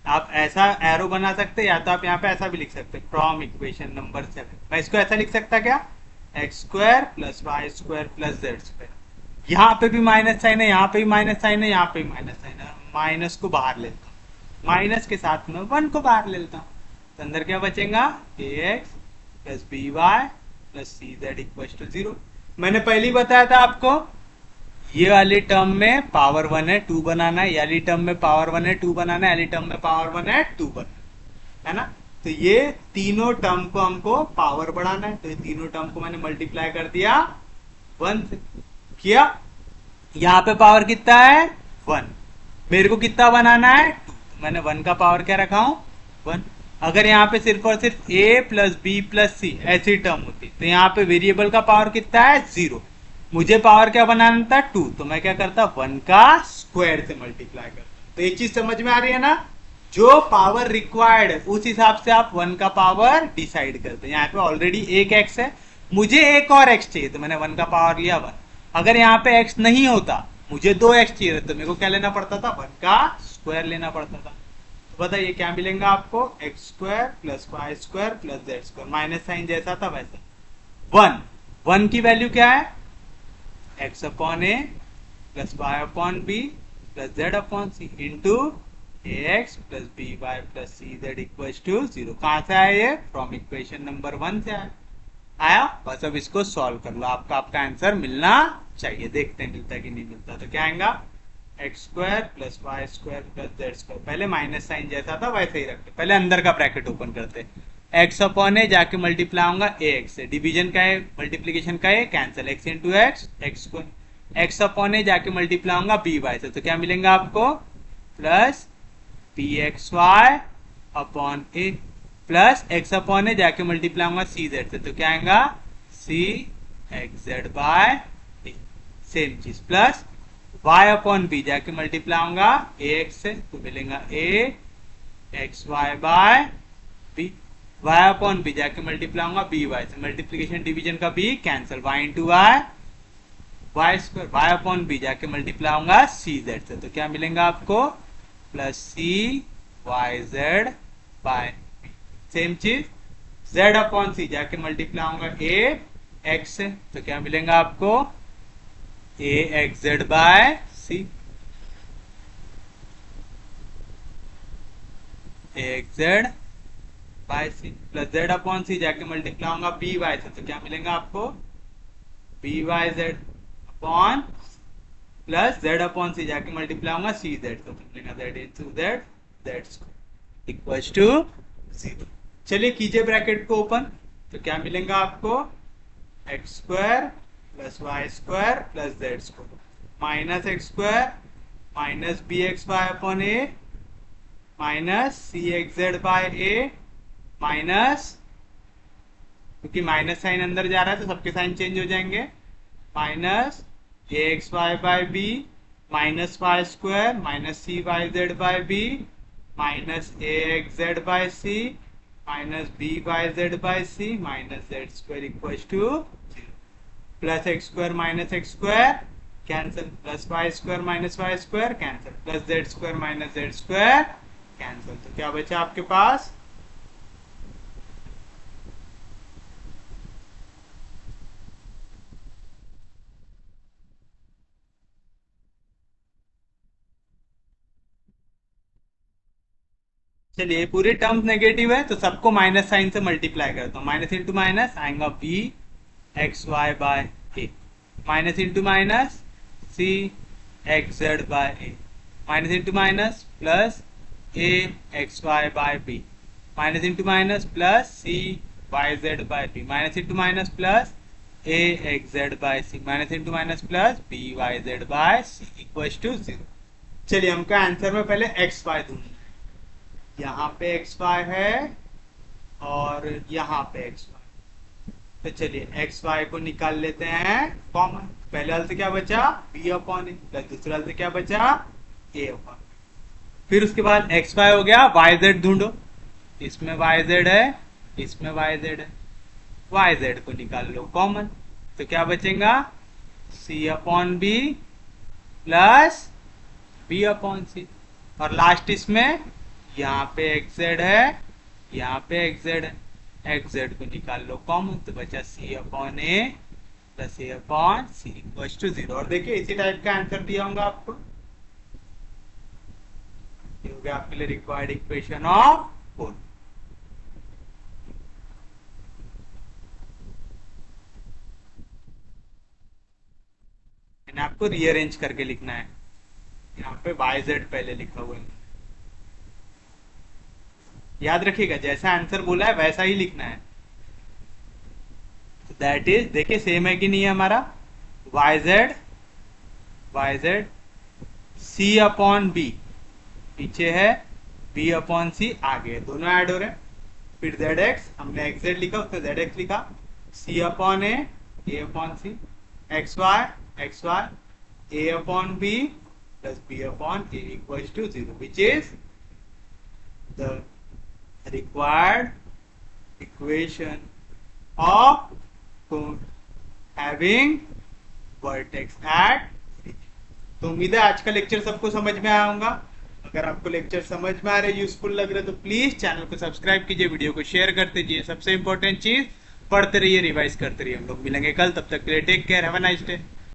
आप ऐसा एरो बना सकते हैं, या तो आप यहाँ पे ऐसा भी लिख सकते हैं फ्रॉम इक्वेशन नंबर 7। मैं इसको ऐसा लिख सकता क्या? X square plus Y square plus Z square. यहाँ पे भी माइनस साइन है, यहाँ पे भी माइनस साइन है, यहाँ पे भी माइनस साइन है। माइनस को बाहर लेता हूँ, माइनस के साथ में वन को बाहर लेता हूँ, तो अंदर क्या बचेगा? A x plus B Y plus C Z equal to 0। मैंने पहले ही बताया था आपको, ये वाली टर्म में पावर वन है, टू बनाना है, ये वाली टर्म में पावर वन है, टू बनाना है, वाली टर्म में पावर वन है, टू बनाना है ना। तो ये तीनों टर्म को हमको पावर बढ़ाना है, तो ये तीनों टर्म को मैंने मल्टीप्लाई कर दिया वन से। किया। यहाँ पे पावर कितना है? वन। मेरे को कितना बनाना है? टू। तो मैंने वन का पावर क्या रखा हूं? वन। अगर यहाँ पे सिर्फ और सिर्फ ए प्लस बी प्लस सी ऐसी टर्म होती तो यहाँ पे वेरिएबल का पावर कितना है? 0। मुझे पावर क्या बनाना था? 2। तो मैं क्या करता? 1 का स्क्वायर से मल्टीप्लाई करता। तो ये चीज समझ में आ रही है ना? जो पावर रिक्वायर्ड है उस हिसाब से आप 1 का पावर डिसाइड करते हैं। यहाँ पे ऑलरेडी एक एक्स है, मुझे एक और एक्स चाहिए, तो मैंने 1 का पावर लिया 1। अगर यहाँ पे एक्स नहीं होता, मुझे 2 एक्स चाहिए, तो मेरे को क्या लेना पड़ता था? 1 का स्क्वायर लेना पड़ता था। तो बताइए क्या मिलेगा आपको? X square plus Y square plus Z square, minus sign जैसा था वैसा। 1 की वैल्यू क्या है? X upon A plus y upon B plus Z upon c into a x plus B Y plus C Z equal to 0। कहां से आया ये? फ्रॉम इक्वेशन नंबर 1 से आया। बस अब इसको सॉल्व कर लो, आपका आंसर मिलना चाहिए। देखते हैं मिलता है कि नहीं मिलता। तो क्या आएगा? X square plus Y square plus Z square, पहले माइनस साइन जैसा था वैसे ही रखते, पहले अंदर का ब्रैकेट ओपन करते। एक्स अपॉन ए जाके मल्टीप्लाई होगा ए एक्स से, डिवीजन का है मल्टीप्लीकेशन का है, cancel X into X X square. X upon ए जाके मल्टीप्लाई होगा बी वाई से, तो क्या मिलेगा आपको? Plus P X Y upon ए प्लस एक्स अपॉन ए जाके मल्टीप्लाई होगा सी जेड से, तो क्या आएगा? C x Z by A. Same चीज प्लस y अपॉन बी जाके मल्टीप्लाई होगा ए एक्स से, तो मिलेगा A x Y by B. y upon B जाके मल्टीप्लाई होगा बी वाई से, मल्टीप्लीकेशन डिवीजन का B cancel, y into Y Y square, y upon B जाके मल्टीप्लाई होगा सी जेड से, तो क्या मिलेगा आपको? Plus C Y Z by B. Same चीज z अपॉन सी जाके मल्टीप्लाई होगा ए एक्स से, तो क्या मिलेगा आपको? A x Z by C. A x Z by C plus Z upon C जाके मल्टीप्लाई होगा बी वाई से, तो क्या मिलेगा आपको? B Y Z upon plus Z upon C जाके मल्टीप्लाई होगा सी जेड, तो मिलेगा Z into Z Z square equal to 0। चलिए कीजिए ब्रैकेट को ओपन, तो क्या मिलेगा आपको? X square plus Y square plus Z square minus x square minus B x Y upon A minus C x Z by A minus, क्योंकि minus sign अंदर जा रहा है तो सबके साइन चेंज हो जाएंगे, minus A x Y by B minus Y square minus C Y Z by B minus A x Z by C minus B Y Z by C minus Z square equal to plus X square minus x square cancel, plus Y square minus Y square cancel, plus Z square minus Z square cancel. तो क्या बचा आपके पास? चलिए पूरे terms negative है तो सबको minus sign से मल्टीप्लाई करता हूँ, माइनस इंटू माइनस आएगा b x Y by A, minus into minus C x Z by A, minus into minus plus a x Y by B, minus into minus plus C Y Z by B, minus into minus plus a x Z by C, minus into minus plus B Y Z by c equal to 0। चलिए हमको answer में पहले x Y ढूंढना है, यहाँ पे x Y है और यहाँ पे एक्स वाई, तो चलिए एक्स वाई को निकाल लेते हैं कॉमन। पहले वाले से क्या बचा बी अपॉन ए, प्लस दूसरे वाले से क्या बचा ए अपॉन, फिर उसके बाद एक्स वाई हो गया, वाई जेड ढूंढो, इसमें वाई जेड है, इसमें वाई जेड है, वाई जेड को निकाल लो कॉमन, तो क्या बचेगा C upon B plus B upon C, और लास्ट इसमें यहाँ पे एक्स जेड है, यहाँ पे एक्स जेड है, एक्स जेड को निकाल लो कॉमन, तो बचा C upon A plus A upon C equal to 0। और देखिए इसी टाइप का आंसर दिया होगा आपको, ये हो गया आपके लिए रिक्वायर्ड इक्वेशन ऑफ 4। आपको रीअरेंज करके लिखना है, यहाँ पे वाई जेड पहले लिखा हुआ है, याद रखिएगा जैसा आंसर बोला है वैसा ही लिखना है। दैट इज देखिए सेम है कि नहीं है हमारा, y z c upon b पीछे है, बी अपॉन सी आगे, दोनों ऐड हो रहे हैं, फिर जेड एक्स हमने एक्स जेड लिखा उसमें जेड एक्स लिखा, C upon A upon C, X Y A upon B plus B upon A equal to 0 which is the required equation of having vertex at origin। तो उम्मीद है आज का lecture सबको समझ में आया होगा। अगर आपको लेक्चर समझ में आ रहे, यूजफुल लग रहे तो प्लीज चैनल को सब्सक्राइब कीजिए, वीडियो को शेयर करते जाइए, सबसे इंपॉर्टेंट चीज पढ़ते रहिए, रिवाइज करते रहिए। हम लोग मिलेंगे कल, तब तक के लिए take care, have a nice day.